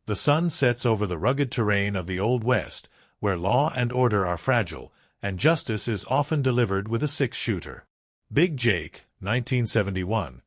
The sun sets over the rugged terrain of the Old West, where law and order are fragile, and justice is often delivered with a six-shooter. Big Jake, 1971,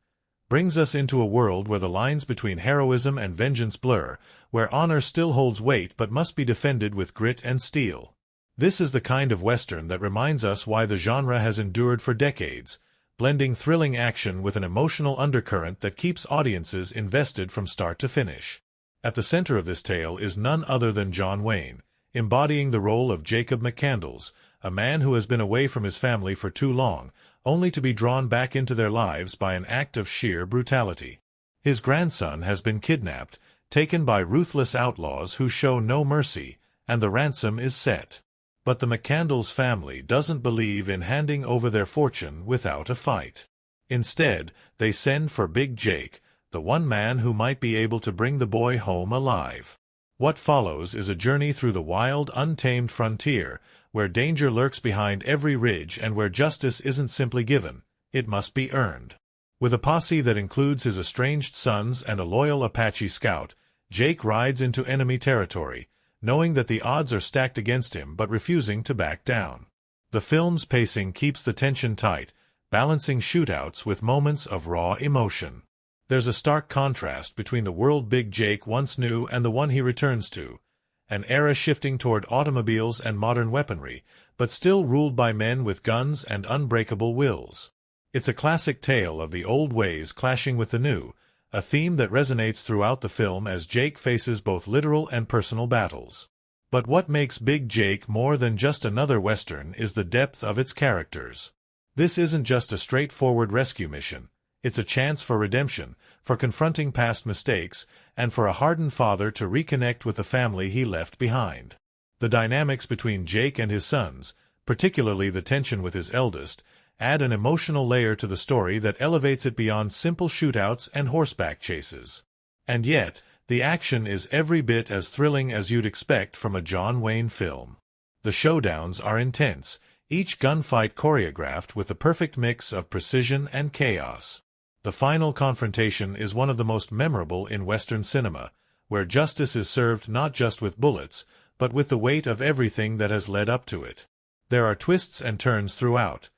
brings us into a world where the lines between heroism and vengeance blur, where honor still holds weight but must be defended with grit and steel. This is the kind of Western that reminds us why the genre has endured for decades, blending thrilling action with an emotional undercurrent that keeps audiences invested from start to finish. At the center of this tale is none other than John Wayne, embodying the role of Jacob McCandles, a man who has been away from his family for too long, only to be drawn back into their lives by an act of sheer brutality. His grandson has been kidnapped, taken by ruthless outlaws who show no mercy, and the ransom is set. But the McCandles family doesn't believe in handing over their fortune without a fight. Instead, they send for Big Jake, the one man who might be able to bring the boy home alive. What follows is a journey through the wild, untamed frontier, where danger lurks behind every ridge and where justice isn't simply given, it must be earned. With a posse that includes his estranged sons and a loyal Apache scout, Jake rides into enemy territory, knowing that the odds are stacked against him but refusing to back down. The film's pacing keeps the tension tight, balancing shootouts with moments of raw emotion. There's a stark contrast between the world Big Jake once knew and the one he returns to, an era shifting toward automobiles and modern weaponry, but still ruled by men with guns and unbreakable wills. It's a classic tale of the old ways clashing with the new, a theme that resonates throughout the film as Jake faces both literal and personal battles. But what makes Big Jake more than just another Western is the depth of its characters. This isn't just a straightforward rescue mission. It's a chance for redemption, for confronting past mistakes, and for a hardened father to reconnect with the family he left behind. The dynamics between Jake and his sons, particularly the tension with his eldest, add an emotional layer to the story that elevates it beyond simple shootouts and horseback chases. And yet, the action is every bit as thrilling as you'd expect from a John Wayne film. The showdowns are intense, each gunfight choreographed with the perfect mix of precision and chaos. The final confrontation is one of the most memorable in Western cinema, where justice is served not just with bullets, but with the weight of everything that has led up to it. There are twists and turns throughout,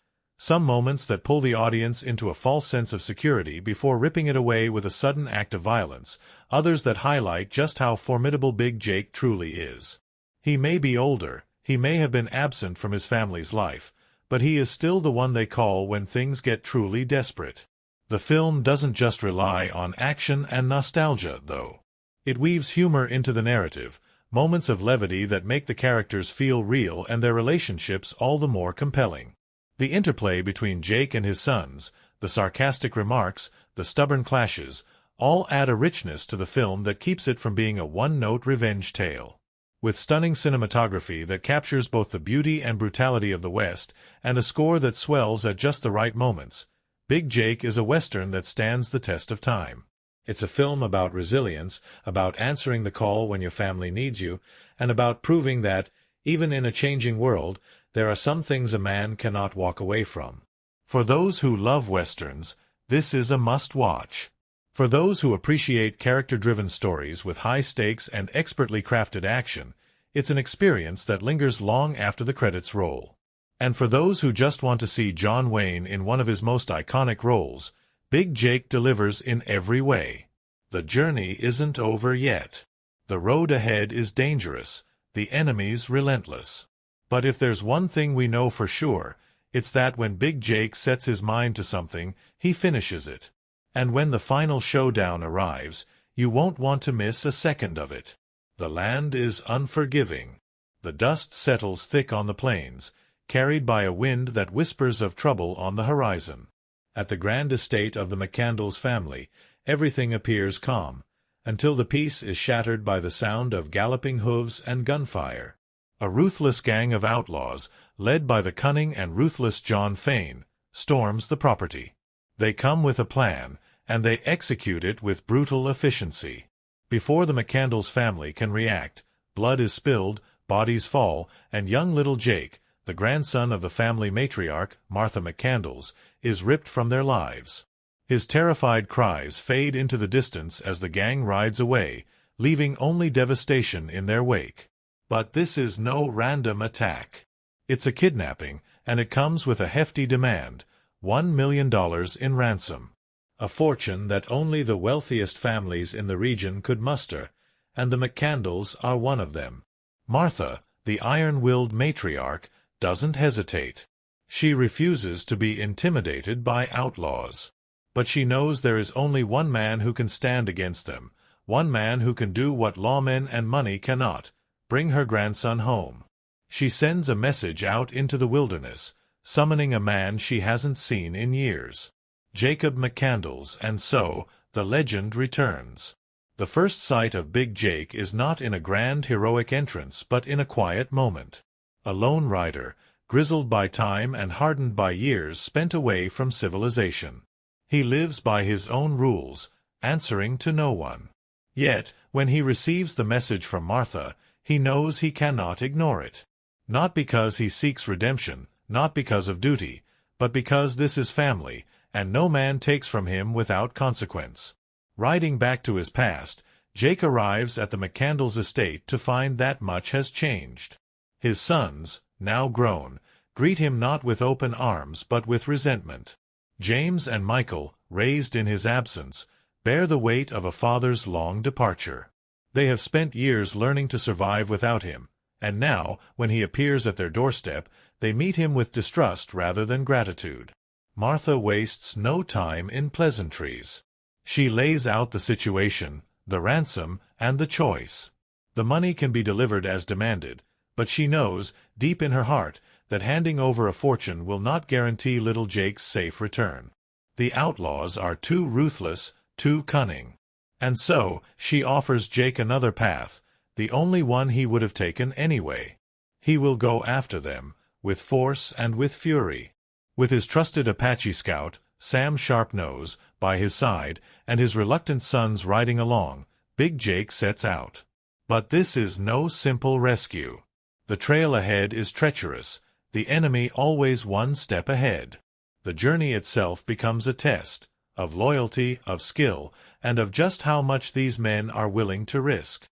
some moments that pull the audience into a false sense of security before ripping it away with a sudden act of violence, others that highlight just how formidable Big Jake truly is. He may be older, he may have been absent from his family's life, but he is still the one they call when things get truly desperate. The film doesn't just rely on action and nostalgia, though. It weaves humor into the narrative, moments of levity that make the characters feel real and their relationships all the more compelling. The interplay between Jake and his sons, the sarcastic remarks, the stubborn clashes, all add a richness to the film that keeps it from being a one-note revenge tale. With stunning cinematography that captures both the beauty and brutality of the West, and a score that swells at just the right moments, Big Jake is a Western that stands the test of time. It's a film about resilience, about answering the call when your family needs you, and about proving that, even in a changing world, there are some things a man cannot walk away from. For those who love Westerns, this is a must-watch. For those who appreciate character-driven stories with high stakes and expertly crafted action, it's an experience that lingers long after the credits roll. And for those who just want to see John Wayne in one of his most iconic roles, Big Jake delivers in every way. The journey isn't over yet. The road ahead is dangerous, the enemies relentless. But if there's one thing we know for sure, it's that when Big Jake sets his mind to something, he finishes it. And when the final showdown arrives, you won't want to miss a second of it. The land is unforgiving. The dust settles thick on the plains, carried by a wind that whispers of trouble on the horizon. At the grand estate of the McCandles family, everything appears calm, until the peace is shattered by the sound of galloping hooves and gunfire. A ruthless gang of outlaws, led by the cunning and ruthless John Fane, storms the property. They come with a plan, and they execute it with brutal efficiency. Before the McCandles family can react, blood is spilled, bodies fall, and young little Jake, the grandson of the family matriarch, Martha McCandles, is ripped from their lives. His terrified cries fade into the distance as the gang rides away, leaving only devastation in their wake. But this is no random attack. It's a kidnapping, and it comes with a hefty demand, $1 million in ransom. A fortune that only the wealthiest families in the region could muster, and the McCandles are one of them. Martha, the iron-willed matriarch, doesn't hesitate. She refuses to be intimidated by outlaws. But she knows there is only one man who can stand against them, one man who can do what lawmen and money cannot, bring her grandson home. She sends a message out into the wilderness, summoning a man she hasn't seen in years. Jacob McCandles, and so, the legend returns. The first sight of Big Jake is not in a grand heroic entrance but in a quiet moment. A lone rider, grizzled by time and hardened by years spent away from civilization. He lives by his own rules, answering to no one. Yet, when he receives the message from Martha, he knows he cannot ignore it. Not because he seeks redemption, not because of duty, but because this is family, and no man takes from him without consequence. Riding back to his past, Jake arrives at the McCandles' estate to find that much has changed. His sons, now grown, greet him not with open arms but with resentment. James and Michael, raised in his absence, bear the weight of a father's long departure. They have spent years learning to survive without him, and now, when he appears at their doorstep, they meet him with distrust rather than gratitude. Martha wastes no time in pleasantries. She lays out the situation, the ransom, and the choice. The money can be delivered as demanded, but she knows, deep in her heart, that handing over a fortune will not guarantee little Jake's safe return. The outlaws are too ruthless, too cunning. And so, she offers Jake another path, the only one he would have taken anyway. He will go after them, with force and with fury. With his trusted Apache scout, Sam Sharpnose, by his side, and his reluctant sons riding along, Big Jake sets out. But this is no simple rescue. The trail ahead is treacherous, the enemy always one step ahead. The journey itself becomes a test, of loyalty, of skill, and of just how much these men are willing to risk.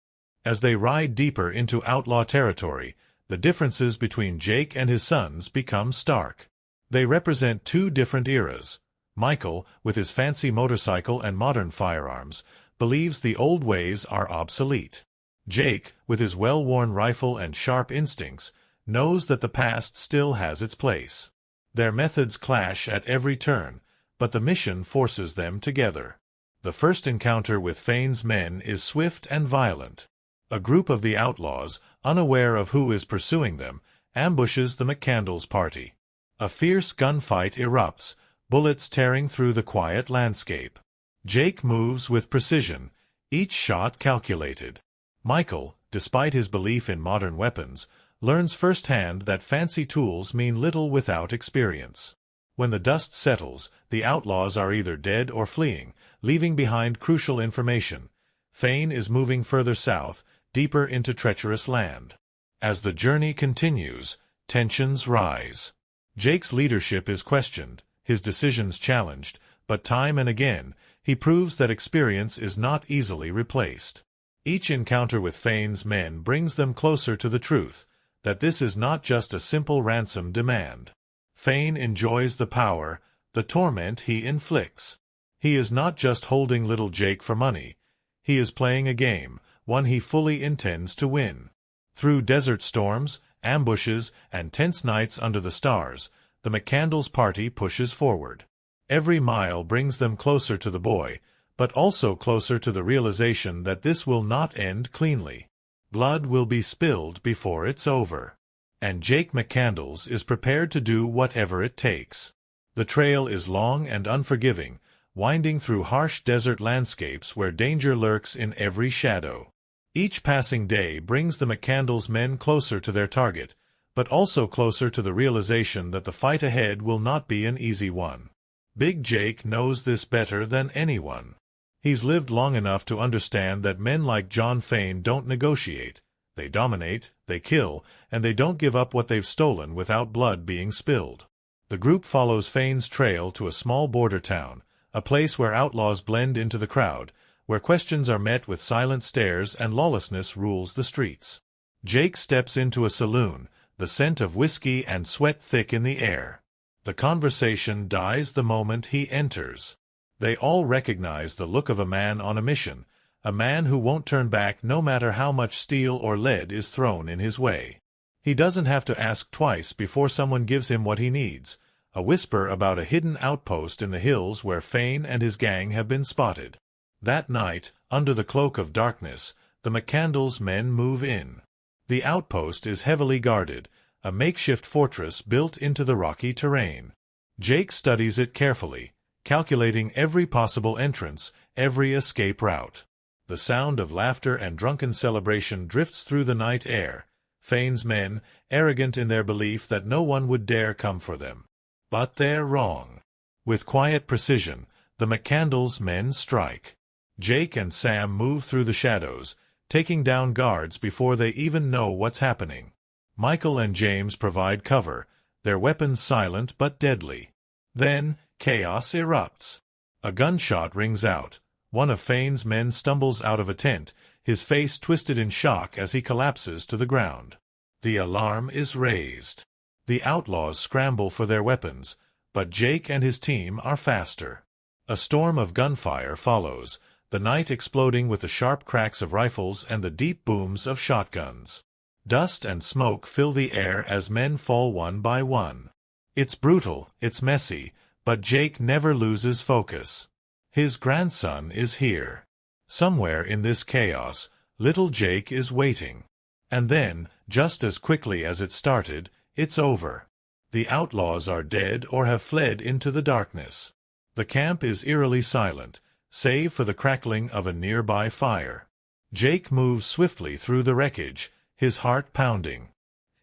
As they ride deeper into outlaw territory, the differences between Jake and his sons become stark. They represent two different eras. Michael, with his fancy motorcycle and modern firearms, believes the old ways are obsolete. Jake, with his well-worn rifle and sharp instincts, knows that the past still has its place. Their methods clash at every turn, but the mission forces them together. The first encounter with Fane's men is swift and violent. A group of the outlaws, unaware of who is pursuing them, ambushes the McCandles' party. A fierce gunfight erupts, bullets tearing through the quiet landscape. Jake moves with precision, each shot calculated. Michael, despite his belief in modern weapons, learns firsthand that fancy tools mean little without experience. When the dust settles, the outlaws are either dead or fleeing, leaving behind crucial information. Fane is moving further south, deeper into treacherous land. As the journey continues, tensions rise. Jake's leadership is questioned, his decisions challenged, but time and again, he proves that experience is not easily replaced. Each encounter with Fane's men brings them closer to the truth, that this is not just a simple ransom demand. Fane enjoys the power, the torment he inflicts. He is not just holding little Jake for money. He is playing a game, one he fully intends to win. Through desert storms, ambushes, and tense nights under the stars, the McCandles' party pushes forward. Every mile brings them closer to the boy, but also closer to the realization that this will not end cleanly. Blood will be spilled before it's over. And Jake McCandles is prepared to do whatever it takes. The trail is long and unforgiving, winding through harsh desert landscapes where danger lurks in every shadow. Each passing day brings the McCandles' men closer to their target, but also closer to the realization that the fight ahead will not be an easy one. Big Jake knows this better than anyone. He's lived long enough to understand that men like John Fane don't negotiate. They dominate, they kill, and they don't give up what they've stolen without blood being spilled. The group follows Fane's trail to a small border town, a place where outlaws blend into the crowd, where questions are met with silent stares and lawlessness rules the streets. Jake steps into a saloon, the scent of whiskey and sweat thick in the air. The conversation dies the moment he enters. They all recognize the look of a man on a mission, a man who won't turn back no matter how much steel or lead is thrown in his way. He doesn't have to ask twice before someone gives him what he needs, a whisper about a hidden outpost in the hills where Fane and his gang have been spotted. That night, under the cloak of darkness, the McCandles men move in. The outpost is heavily guarded, a makeshift fortress built into the rocky terrain. Jake studies it carefully, calculating every possible entrance, every escape route. The sound of laughter and drunken celebration drifts through the night air, Fane's men, arrogant in their belief that no one would dare come for them. But they're wrong. With quiet precision, the McCandles men strike. Jake and Sam move through the shadows, taking down guards before they even know what's happening. Michael and James provide cover, their weapons silent but deadly. Then, chaos erupts. A gunshot rings out. One of Fane's men stumbles out of a tent, his face twisted in shock as he collapses to the ground. The alarm is raised. The outlaws scramble for their weapons, but Jake and his team are faster. A storm of gunfire follows, the night exploding with the sharp cracks of rifles and the deep booms of shotguns. Dust and smoke fill the air as men fall one by one. It's brutal, it's messy, but Jake never loses focus. His grandson is here. Somewhere in this chaos, little Jake is waiting. And then, just as quickly as it started, it's over. The outlaws are dead or have fled into the darkness. The camp is eerily silent, save for the crackling of a nearby fire. Jake moves swiftly through the wreckage, his heart pounding.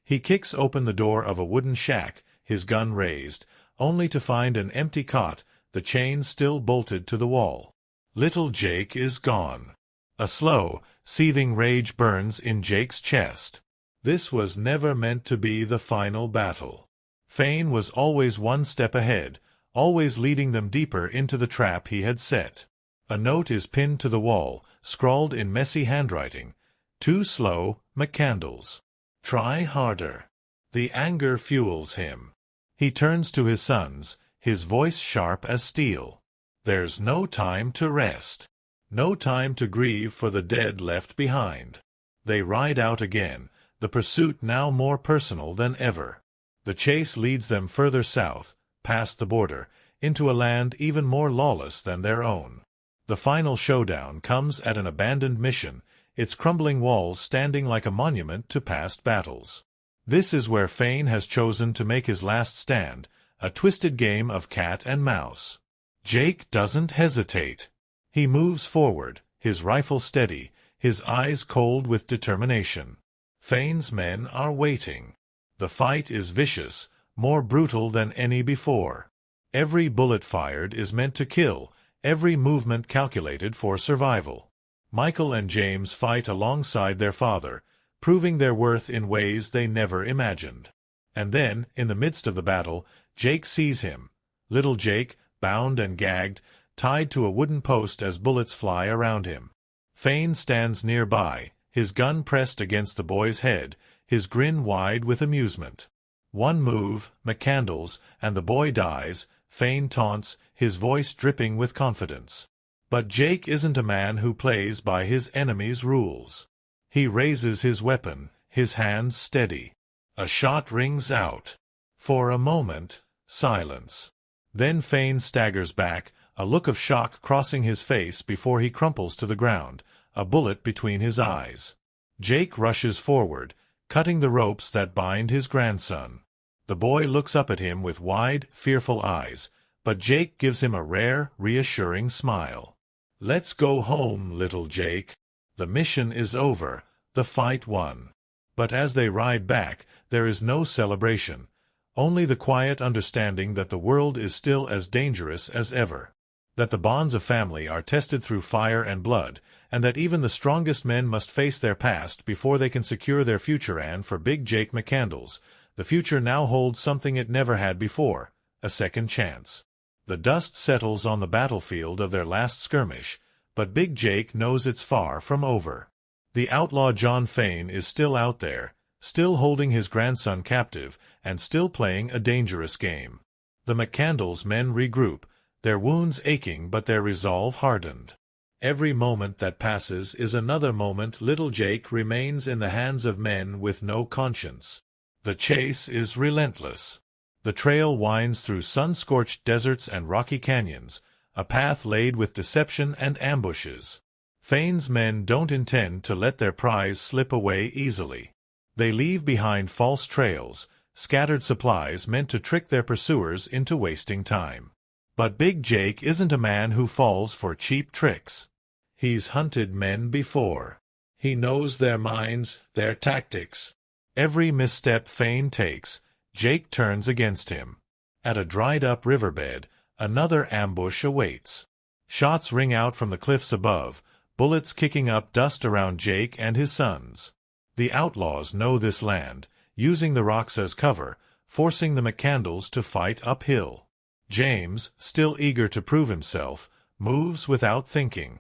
He kicks open the door of a wooden shack, his gun raised, only to find an empty cot, the chains still bolted to the wall. Little Jake is gone. A slow, seething rage burns in Jake's chest. This was never meant to be the final battle. Fane was always one step ahead, always leading them deeper into the trap he had set. A note is pinned to the wall, scrawled in messy handwriting. Too slow, McCandles. Try harder. The anger fuels him. He turns to his sons, his voice sharp as steel. There's no time to rest. No time to grieve for the dead left behind. They ride out again, the pursuit now more personal than ever. The chase leads them further south, past the border, into a land even more lawless than their own. The final showdown comes at an abandoned mission, its crumbling walls standing like a monument to past battles. This is where Fane has chosen to make his last stand, a twisted game of cat and mouse. Jake doesn't hesitate. He moves forward, his rifle steady, his eyes cold with determination. Fane's men are waiting. The fight is vicious, more brutal than any before. Every bullet fired is meant to kill, every movement calculated for survival. Michael and James fight alongside their father, proving their worth in ways they never imagined. And then, in the midst of the battle, Jake sees him. Little Jake, bound and gagged, tied to a wooden post as bullets fly around him. Fane stands nearby, his gun pressed against the boy's head, his grin wide with amusement. One move, McCandles, and the boy dies, Fane taunts, his voice dripping with confidence. But Jake isn't a man who plays by his enemy's rules. He raises his weapon, his hands steady. A shot rings out. For a moment, silence. Then Fane staggers back, a look of shock crossing his face before he crumples to the ground, a bullet between his eyes. Jake rushes forward, cutting the ropes that bind his grandson. The boy looks up at him with wide, fearful eyes, but Jake gives him a rare, reassuring smile. "Let's go home, little Jake. The mission is over, the fight won." But as they ride back, there is no celebration, only the quiet understanding that the world is still as dangerous as ever, that the bonds of family are tested through fire and blood, and that even the strongest men must face their past before they can secure their future. And for Big Jake McCandles, the future now holds something it never had before, a second chance. The dust settles on the battlefield of their last skirmish, but Big Jake knows it's far from over. The outlaw John Fane is still out there, still holding his grandson captive, and still playing a dangerous game. The McCandles men regroup, their wounds aching but their resolve hardened. Every moment that passes is another moment little Jake remains in the hands of men with no conscience. The chase is relentless. The trail winds through sun-scorched deserts and rocky canyons, a path laid with deception and ambushes. Fane's men don't intend to let their prize slip away easily. They leave behind false trails, scattered supplies meant to trick their pursuers into wasting time. But Big Jake isn't a man who falls for cheap tricks. He's hunted men before. He knows their minds, their tactics. Every misstep Fane takes, Jake turns against him. At a dried-up riverbed, another ambush awaits. Shots ring out from the cliffs above, bullets kicking up dust around Jake and his sons. The outlaws know this land, using the rocks as cover, forcing the McCandles to fight uphill. James, still eager to prove himself, moves without thinking.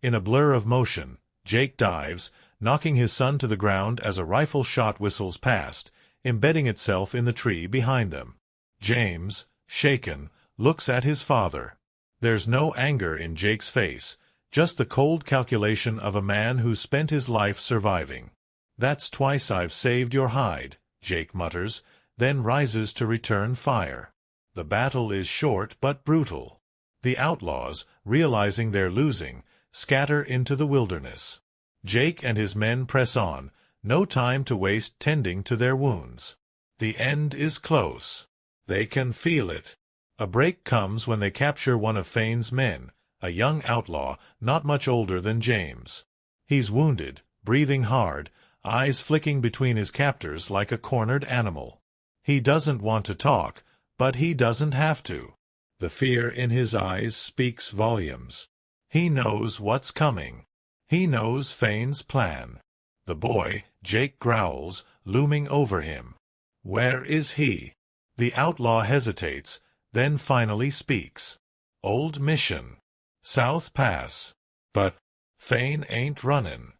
In a blur of motion, Jake dives, knocking his son to the ground as a rifle shot whistles past, embedding itself in the tree behind them. James, shaken, looks at his father. There's no anger in Jake's face, just the cold calculation of a man who's spent his life surviving. "That's twice I've saved your hide," Jake mutters, then rises to return fire. The battle is short but brutal. The outlaws, realizing they're losing, scatter into the wilderness. Jake and his men press on, no time to waste tending to their wounds. The end is close. They can feel it. A break comes when they capture one of Fane's men, a young outlaw not much older than James. He's wounded, breathing hard, eyes flicking between his captors like a cornered animal. He doesn't want to talk, but he doesn't have to. The fear in his eyes speaks volumes. He knows what's coming. He knows Fane's plan. The boy, Jake growls, looming over him. Where is he? The outlaw hesitates, then finally speaks. "Old Mission. South Pass. But Fane ain't runnin'.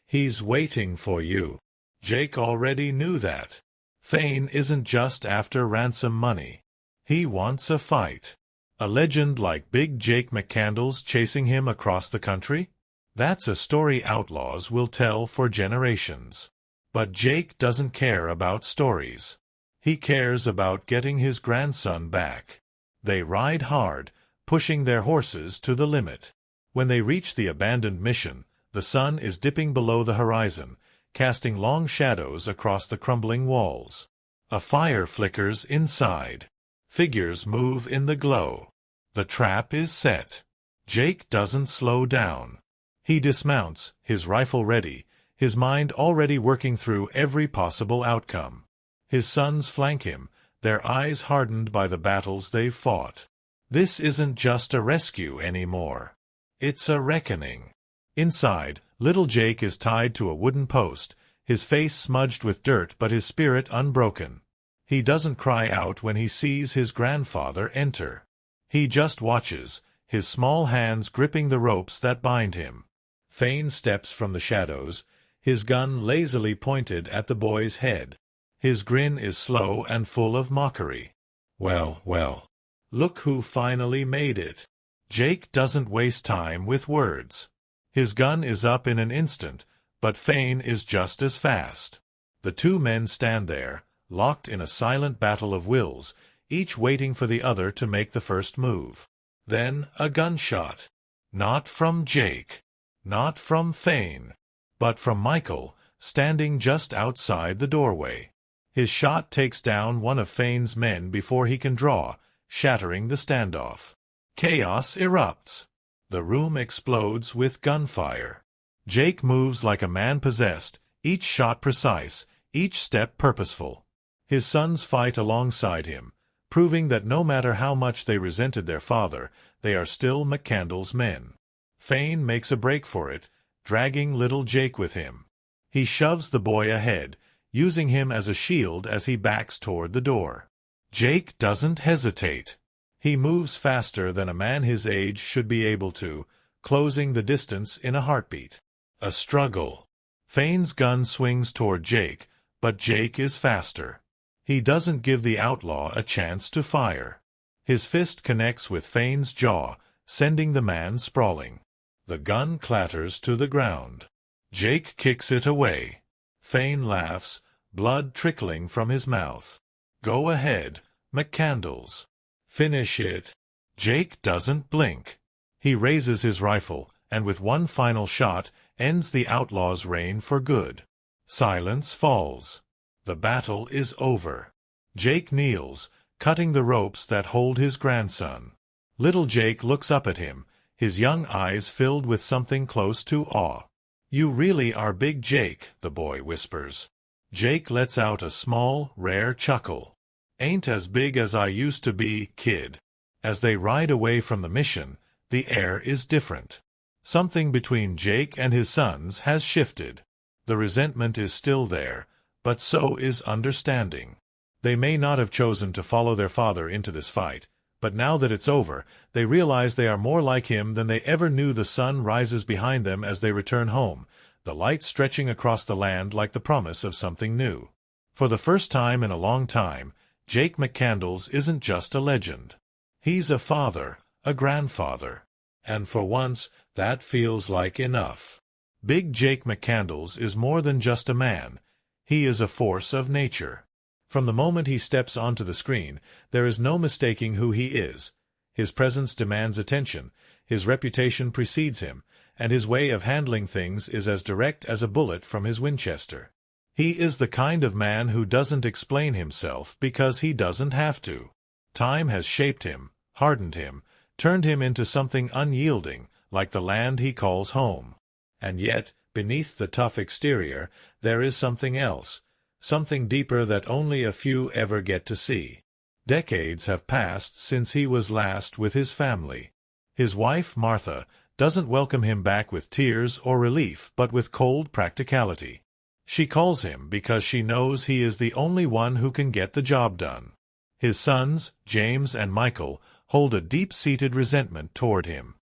He's waiting for you." Jake already knew that. Fane isn't just after ransom money. He wants a fight. A legend like Big Jake McCandles chasing him across the country? That's a story outlaws will tell for generations. But Jake doesn't care about stories. He cares about getting his grandson back. They ride hard, pushing their horses to the limit. When they reach the abandoned mission, the sun is dipping below the horizon, casting long shadows across the crumbling walls. A fire flickers inside. Figures move in the glow. The trap is set. Jake doesn't slow down. He dismounts, his rifle ready, his mind already working through every possible outcome. His sons flank him, their eyes hardened by the battles they've fought. This isn't just a rescue anymore. It's a reckoning. Inside, little Jake is tied to a wooden post, his face smudged with dirt but his spirit unbroken. He doesn't cry out when he sees his grandfather enter. He just watches, his small hands gripping the ropes that bind him. Fane steps from the shadows, his gun lazily pointed at the boy's head. His grin is slow and full of mockery. "Well, well. Look who finally made it." Jake doesn't waste time with words. His gun is up in an instant, but Fane is just as fast. The two men stand there, locked in a silent battle of wills, each waiting for the other to make the first move. Then a gunshot. Not from Jake. Not from Fane. But from Michael, standing just outside the doorway. His shot takes down one of Fane's men before he can draw, shattering the standoff. Chaos erupts. The room explodes with gunfire. Jake moves like a man possessed, each shot precise, each step purposeful. His sons fight alongside him, proving that no matter how much they resented their father, they are still McCandles' men. Fane makes a break for it, dragging little Jake with him. He shoves the boy ahead, using him as a shield as he backs toward the door. Jake doesn't hesitate. He moves faster than a man his age should be able to, closing the distance in a heartbeat. A struggle. Fane's gun swings toward Jake, but Jake is faster. He doesn't give the outlaw a chance to fire. His fist connects with Fane's jaw, sending the man sprawling. The gun clatters to the ground. Jake kicks it away. Fane laughs, blood trickling from his mouth. Go ahead, McCandles. Finish it. Jake doesn't blink. He raises his rifle, and with one final shot, ends the outlaw's reign for good. Silence falls. The battle is over. Jake kneels, cutting the ropes that hold his grandson. Little Jake looks up at him, his young eyes filled with something close to awe. "You really are Big Jake," the boy whispers. Jake lets out a small, rare chuckle. "Ain't as big as I used to be, kid." As they ride away from the mission, the air is different. Something between Jake and his sons has shifted. The resentment is still there, but so is understanding. They may not have chosen to follow their father into this fight, but now that it's over, they realize they are more like him than they ever knew. The sun rises behind them as they return home, the light stretching across the land like the promise of something new. For the first time in a long time, Jake McCandles isn't just a legend. He's a father, a grandfather. And for once, that feels like enough. Big Jake McCandles is more than just a man. He is a force of nature. From the moment he steps onto the screen, there is no mistaking who he is. His presence demands attention, his reputation precedes him, and his way of handling things is as direct as a bullet from his Winchester. He is the kind of man who doesn't explain himself because he doesn't have to. Time has shaped him, hardened him, turned him into something unyielding, like the land he calls home. And yet, beneath the tough exterior, there is something else, something deeper that only a few ever get to see. Decades have passed since he was last with his family. His wife, Martha, doesn't welcome him back with tears or relief, but with cold practicality. She calls him because she knows he is the only one who can get the job done. His sons, James and Michael, hold a deep-seated resentment toward him.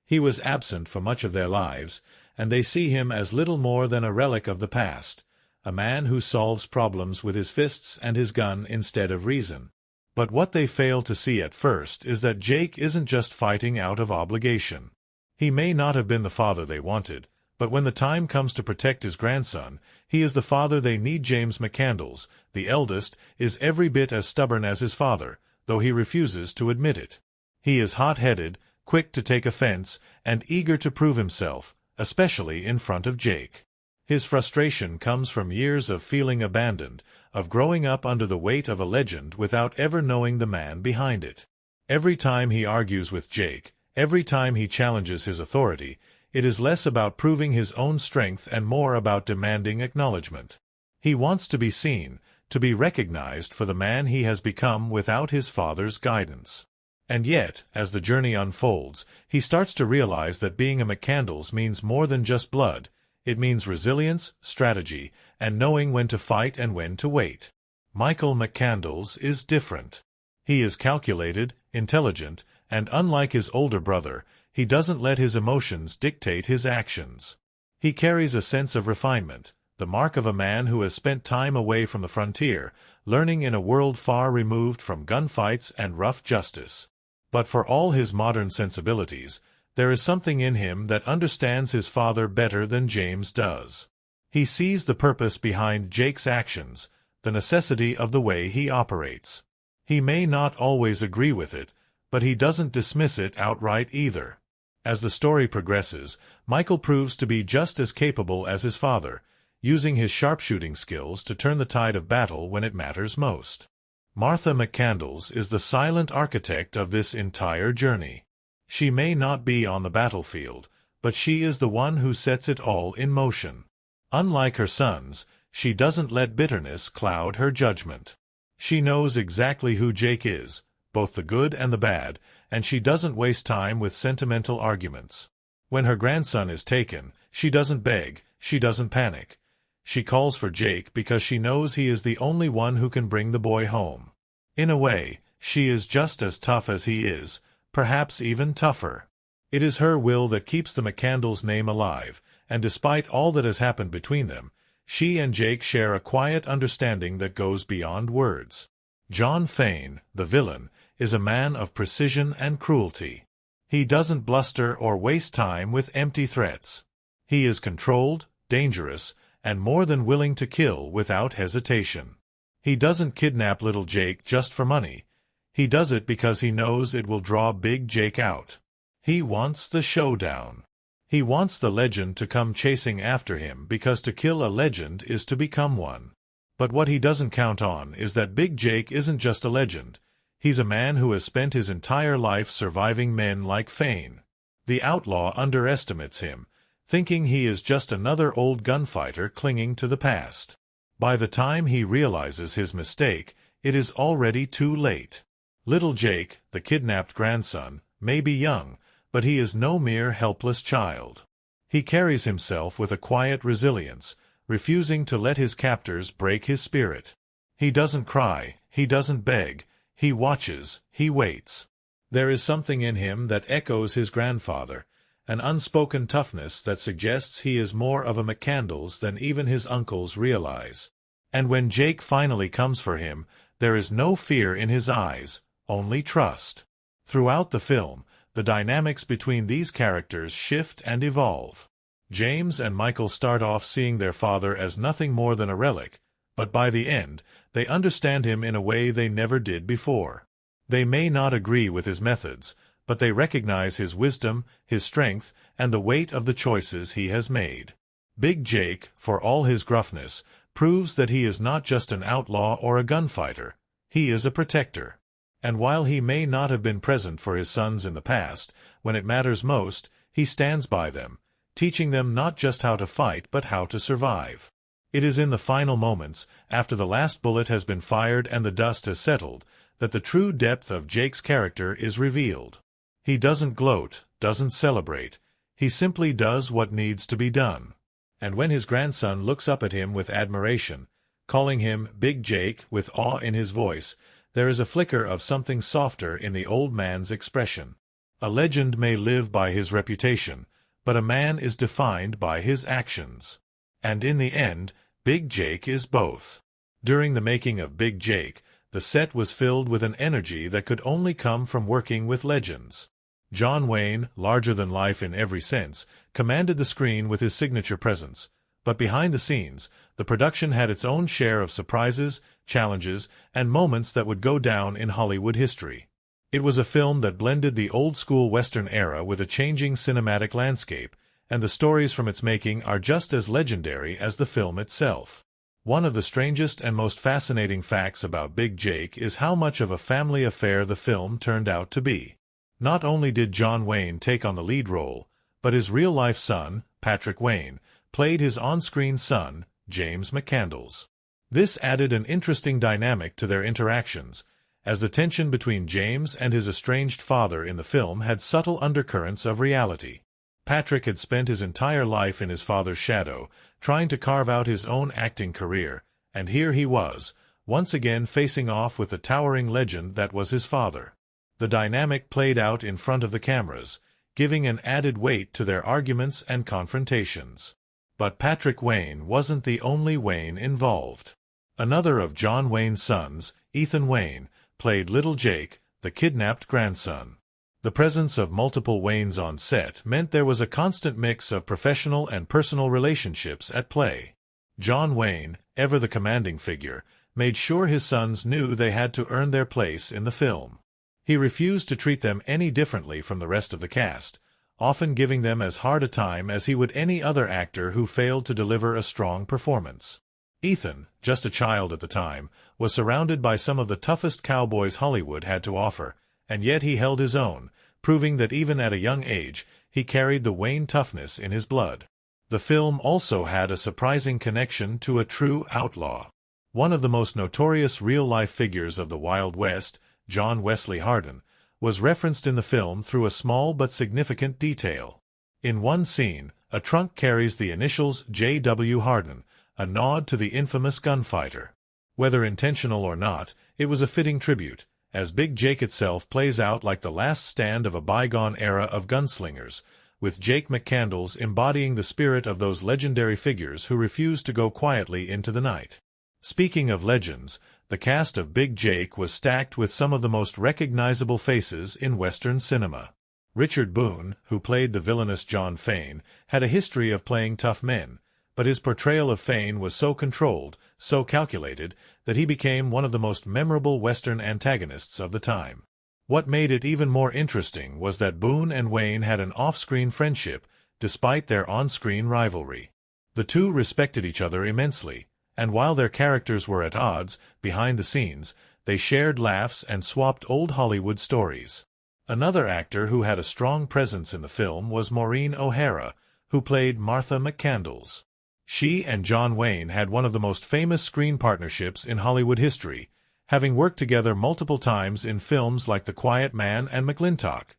He was absent for much of their lives, and they see him as little more than a relic of the past, a man who solves problems with his fists and his gun instead of reason. But what they fail to see at first is that Jake isn't just fighting out of obligation. He may not have been the father they wanted, but when the time comes to protect his grandson, he is the father they need. James McCandles, the eldest, is every bit as stubborn as his father, though he refuses to admit it. He is hot-headed, quick to take offense, and eager to prove himself, especially in front of Jake. His frustration comes from years of feeling abandoned, of growing up under the weight of a legend without ever knowing the man behind it. Every time he argues with Jake, every time he challenges his authority, it is less about proving his own strength and more about demanding acknowledgement. He wants to be seen, to be recognized for the man he has become without his father's guidance. And yet, as the journey unfolds, he starts to realize that being a McCandles means more than just blood. It means resilience, strategy, and knowing when to fight and when to wait. Michael McCandles is different. He is calculated, intelligent, and unlike his older brother, he doesn't let his emotions dictate his actions. He carries a sense of refinement, the mark of a man who has spent time away from the frontier, learning in a world far removed from gunfights and rough justice. But for all his modern sensibilities, there is something in him that understands his father better than James does. He sees the purpose behind Jake's actions, the necessity of the way he operates. He may not always agree with it, but he doesn't dismiss it outright either. As the story progresses, Michael proves to be just as capable as his father, using his sharpshooting skills to turn the tide of battle when it matters most. Martha McCandles is the silent architect of this entire journey. She may not be on the battlefield, but she is the one who sets it all in motion. Unlike her sons, she doesn't let bitterness cloud her judgment. She knows exactly who Jake is, both the good and the bad, and she doesn't waste time with sentimental arguments. When her grandson is taken, she doesn't beg, she doesn't panic. She calls for Jake because she knows he is the only one who can bring the boy home. In a way, she is just as tough as he is, perhaps even tougher. It is her will that keeps the McCandles' name alive, and despite all that has happened between them, she and Jake share a quiet understanding that goes beyond words. John Fane, the villain, is a man of precision and cruelty. He doesn't bluster or waste time with empty threats. He is controlled, dangerous, and more than willing to kill without hesitation. He doesn't kidnap little Jake just for money. He does it because he knows it will draw Big Jake out. He wants the showdown. He wants the legend to come chasing after him because to kill a legend is to become one. But what he doesn't count on is that Big Jake isn't just a legend. He's a man who has spent his entire life surviving men like Fane. The outlaw underestimates him, thinking he is just another old gunfighter clinging to the past. By the time he realizes his mistake, it is already too late. Little Jake, the kidnapped grandson, may be young, but he is no mere helpless child. He carries himself with a quiet resilience, refusing to let his captors break his spirit. He doesn't cry, he doesn't beg, he watches, he waits. There is something in him that echoes his grandfather, an unspoken toughness that suggests he is more of a McCandles than even his uncles realize. And when Jake finally comes for him, there is no fear in his eyes, only trust. Throughout the film, the dynamics between these characters shift and evolve. James and Michael start off seeing their father as nothing more than a relic, but by the end, they understand him in a way they never did before. They may not agree with his methods, but they recognize his wisdom, his strength, and the weight of the choices he has made. Big Jake, for all his gruffness, proves that he is not just an outlaw or a gunfighter. He is a protector. And while he may not have been present for his sons in the past, when it matters most, he stands by them, teaching them not just how to fight but how to survive. It is in the final moments, after the last bullet has been fired and the dust has settled, that the true depth of Jake's character is revealed. He doesn't gloat, doesn't celebrate. He simply does what needs to be done. And when his grandson looks up at him with admiration, calling him Big Jake with awe in his voice, there is a flicker of something softer in the old man's expression. A legend may live by his reputation, but a man is defined by his actions. And in the end, Big Jake is both. During the making of Big Jake, the set was filled with an energy that could only come from working with legends. John Wayne, larger than life in every sense, commanded the screen with his signature presence. But behind the scenes, the production had its own share of surprises, challenges, and moments that would go down in Hollywood history. It was a film that blended the old-school Western era with a changing cinematic landscape, and the stories from its making are just as legendary as the film itself. One of the strangest and most fascinating facts about Big Jake is how much of a family affair the film turned out to be. Not only did John Wayne take on the lead role, but his real-life son, Patrick Wayne, played his on-screen son, James McCandles. This added an interesting dynamic to their interactions, as the tension between James and his estranged father in the film had subtle undercurrents of reality. Patrick had spent his entire life in his father's shadow, trying to carve out his own acting career, and here he was, once again facing off with the towering legend that was his father. The dynamic played out in front of the cameras, giving an added weight to their arguments and confrontations. But Patrick Wayne wasn't the only Wayne involved. Another of John Wayne's sons, Ethan Wayne, played Little Jake, the kidnapped grandson. The presence of multiple Waynes on set meant there was a constant mix of professional and personal relationships at play. John Wayne, ever the commanding figure, made sure his sons knew they had to earn their place in the film. He refused to treat them any differently from the rest of the cast, often giving them as hard a time as he would any other actor who failed to deliver a strong performance. Ethan, just a child at the time, was surrounded by some of the toughest cowboys Hollywood had to offer, and yet he held his own, proving that even at a young age, he carried the Wayne toughness in his blood. The film also had a surprising connection to a true outlaw. One of the most notorious real-life figures of the Wild West, John Wesley Hardin, was referenced in the film through a small but significant detail. In one scene, a trunk carries the initials J.W. Hardin, a nod to the infamous gunfighter. Whether intentional or not, it was a fitting tribute, as Big Jake itself plays out like the last stand of a bygone era of gunslingers, with Jake McCandles embodying the spirit of those legendary figures who refused to go quietly into the night. Speaking of legends, the cast of Big Jake was stacked with some of the most recognizable faces in Western cinema. Richard Boone, who played the villainous John Fane, had a history of playing tough men, but his portrayal of Fane was so controlled, so calculated, that he became one of the most memorable Western antagonists of the time. What made it even more interesting was that Boone and Wayne had an off-screen friendship, despite their on-screen rivalry. The two respected each other immensely, and while their characters were at odds, behind the scenes, they shared laughs and swapped old Hollywood stories. Another actor who had a strong presence in the film was Maureen O'Hara, who played Martha McCandles. She and John Wayne had one of the most famous screen partnerships in Hollywood history, having worked together multiple times in films like The Quiet Man and McLintock.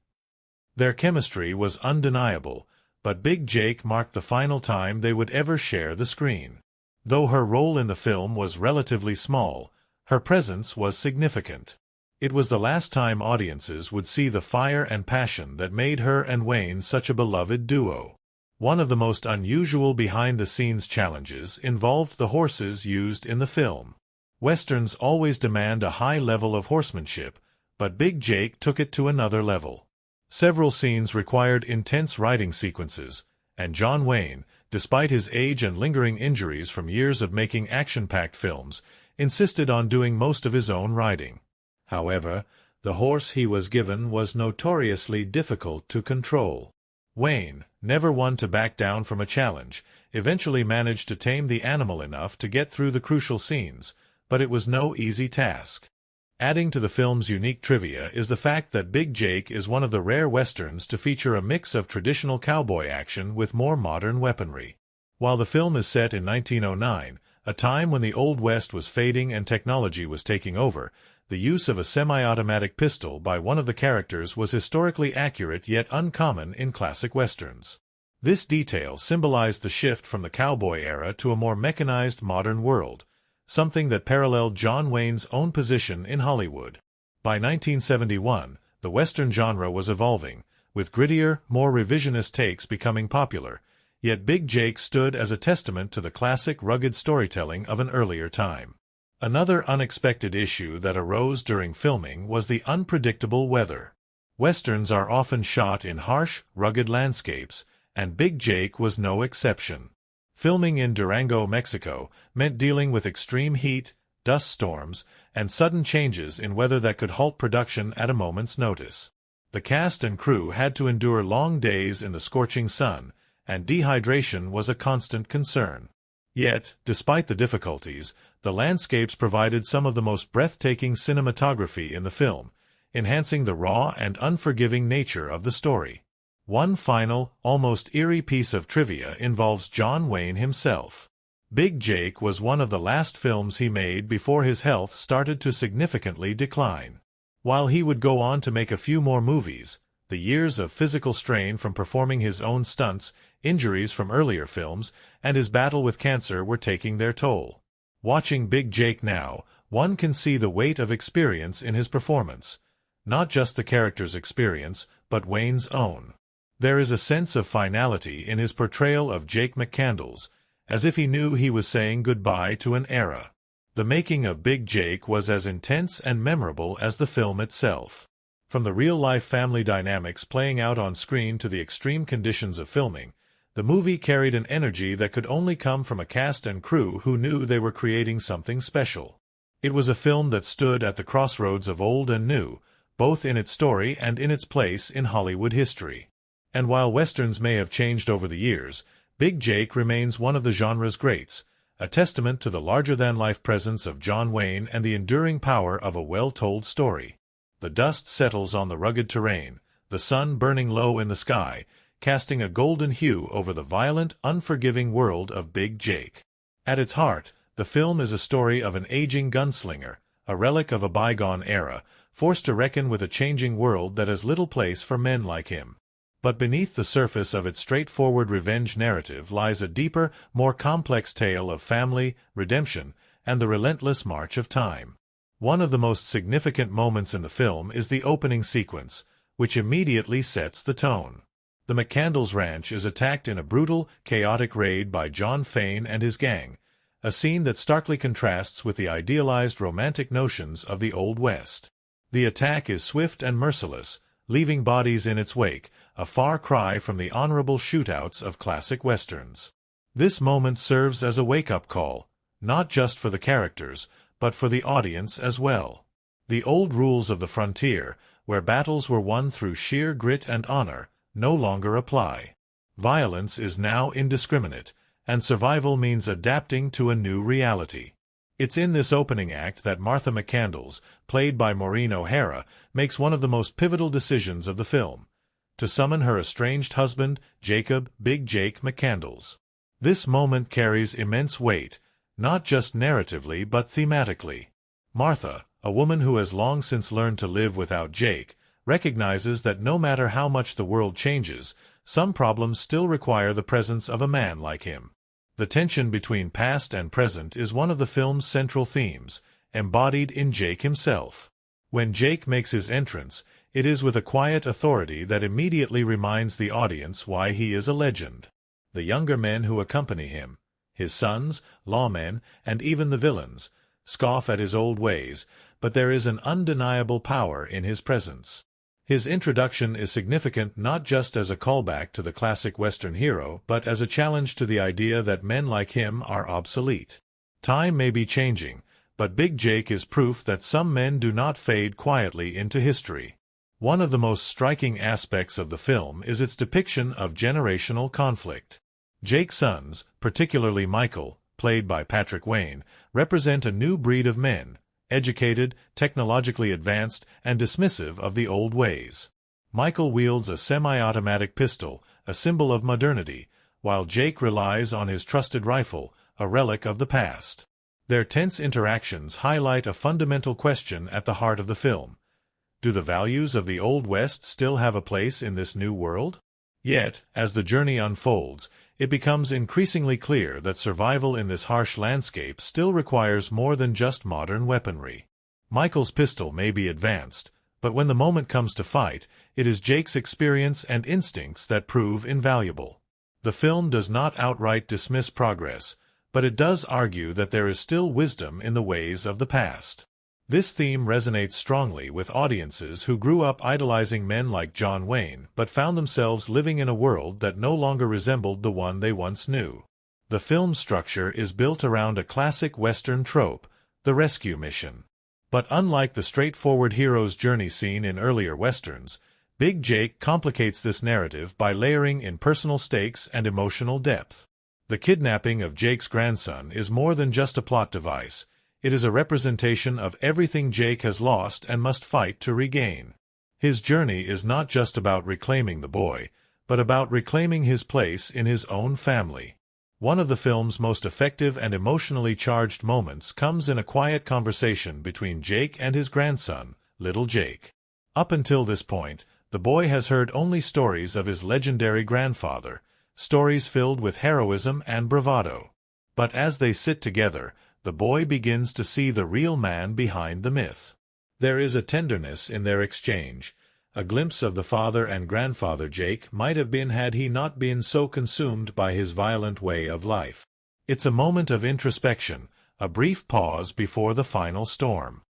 Their chemistry was undeniable, but Big Jake marked the final time they would ever share the screen. Though her role in the film was relatively small, her presence was significant. It was the last time audiences would see the fire and passion that made her and Wayne such a beloved duo. One of the most unusual behind-the-scenes challenges involved the horses used in the film. Westerns always demand a high level of horsemanship, but Big Jake took it to another level. Several scenes required intense riding sequences, and John Wayne, despite his age and lingering injuries from years of making action-packed films, insisted on doing most of his own riding. However, the horse he was given was notoriously difficult to control. Wayne, never one to back down from a challenge, eventually managed to tame the animal enough to get through the crucial scenes, but it was no easy task. Adding to the film's unique trivia is the fact that Big Jake is one of the rare westerns to feature a mix of traditional cowboy action with more modern weaponry. While the film is set in 1909, a time when the Old West was fading and technology was taking over, the use of a semi-automatic pistol by one of the characters was historically accurate yet uncommon in classic westerns. This detail symbolized the shift from the cowboy era to a more mechanized modern world, something that paralleled John Wayne's own position in Hollywood. By 1971, the western genre was evolving, with grittier, more revisionist takes becoming popular, yet Big Jake stood as a testament to the classic rugged storytelling of an earlier time. Another unexpected issue that arose during filming was the unpredictable weather. Westerns are often shot in harsh, rugged landscapes, and Big Jake was no exception. Filming in Durango, Mexico, meant dealing with extreme heat, dust storms, and sudden changes in weather that could halt production at a moment's notice. The cast and crew had to endure long days in the scorching sun, and dehydration was a constant concern. Yet, despite the difficulties, the landscapes provided some of the most breathtaking cinematography in the film, enhancing the raw and unforgiving nature of the story. One final, almost eerie piece of trivia involves John Wayne himself. Big Jake was one of the last films he made before his health started to significantly decline. While he would go on to make a few more movies, the years of physical strain from performing his own stunts, injuries from earlier films, and his battle with cancer were taking their toll. Watching Big Jake now, one can see the weight of experience in his performance. Not just the character's experience, but Wayne's own. There is a sense of finality in his portrayal of Jake McCandles, as if he knew he was saying goodbye to an era. The making of Big Jake was as intense and memorable as the film itself. From the real-life family dynamics playing out on screen to the extreme conditions of filming, the movie carried an energy that could only come from a cast and crew who knew they were creating something special. It was a film that stood at the crossroads of old and new, both in its story and in its place in Hollywood history. And while westerns may have changed over the years, Big Jake remains one of the genre's greats, a testament to the larger-than-life presence of John Wayne and the enduring power of a well-told story. The dust settles on the rugged terrain, the sun burning low in the sky, casting a golden hue over the violent, unforgiving world of Big Jake. At its heart, the film is a story of an aging gunslinger, a relic of a bygone era, forced to reckon with a changing world that has little place for men like him. But beneath the surface of its straightforward revenge narrative lies a deeper, more complex tale of family, redemption, and the relentless march of time. One of the most significant moments in the film is the opening sequence, which immediately sets the tone. The McCandles Ranch is attacked in a brutal, chaotic raid by John Fane and his gang, a scene that starkly contrasts with the idealized romantic notions of the Old West. The attack is swift and merciless, leaving bodies in its wake, a far cry from the honorable shootouts of classic westerns. This moment serves as a wake-up call, not just for the characters, but for the audience as well. The old rules of the frontier, where battles were won through sheer grit and honor, no longer apply. Violence is now indiscriminate, and survival means adapting to a new reality. It's in this opening act that Martha McCandles, played by Maureen O'Hara, makes one of the most pivotal decisions of the film: to summon her estranged husband, Jacob "Big Jake" McCandles. This moment carries immense weight, not just narratively but thematically. Martha, a woman who has long since learned to live without Jake, recognizes that no matter how much the world changes, some problems still require the presence of a man like him. The tension between past and present is one of the film's central themes, embodied in Jake himself. When Jake makes his entrance, it is with a quiet authority that immediately reminds the audience why he is a legend. The younger men who accompany him, his sons, lawmen, and even the villains, scoff at his old ways, but there is an undeniable power in his presence. His introduction is significant not just as a callback to the classic Western hero, but as a challenge to the idea that men like him are obsolete. Time may be changing, but Big Jake is proof that some men do not fade quietly into history. One of the most striking aspects of the film is its depiction of generational conflict. Jake's sons, particularly Michael, played by Patrick Wayne, represent a new breed of men, educated, technologically advanced, and dismissive of the old ways. Michael wields a semi-automatic pistol, a symbol of modernity, while Jake relies on his trusted rifle, a relic of the past. Their tense interactions highlight a fundamental question at the heart of the film. Do the values of the Old West still have a place in this new world? Yet, as the journey unfolds, it becomes increasingly clear that survival in this harsh landscape still requires more than just modern weaponry. Michael's pistol may be advanced, but when the moment comes to fight, it is Jake's experience and instincts that prove invaluable. The film does not outright dismiss progress, but it does argue that there is still wisdom in the ways of the past. This theme resonates strongly with audiences who grew up idolizing men like John Wayne but found themselves living in a world that no longer resembled the one they once knew. The film's structure is built around a classic Western trope, the rescue mission. But unlike the straightforward hero's journey seen in earlier Westerns, Big Jake complicates this narrative by layering in personal stakes and emotional depth. The kidnapping of Jake's grandson is more than just a plot device. It is a representation of everything Jake has lost and must fight to regain. His journey is not just about reclaiming the boy, but about reclaiming his place in his own family. One of the film's most effective and emotionally charged moments comes in a quiet conversation between Jake and his grandson, little Jake. Up until this point, the boy has heard only stories of his legendary grandfather, stories filled with heroism and bravado. But as they sit together, the boy begins to see the real man behind the myth. There is a tenderness in their exchange, a glimpse of the father and grandfather Jake might have been had he not been so consumed by his violent way of life. It's a moment of introspection, a brief pause before the final storm.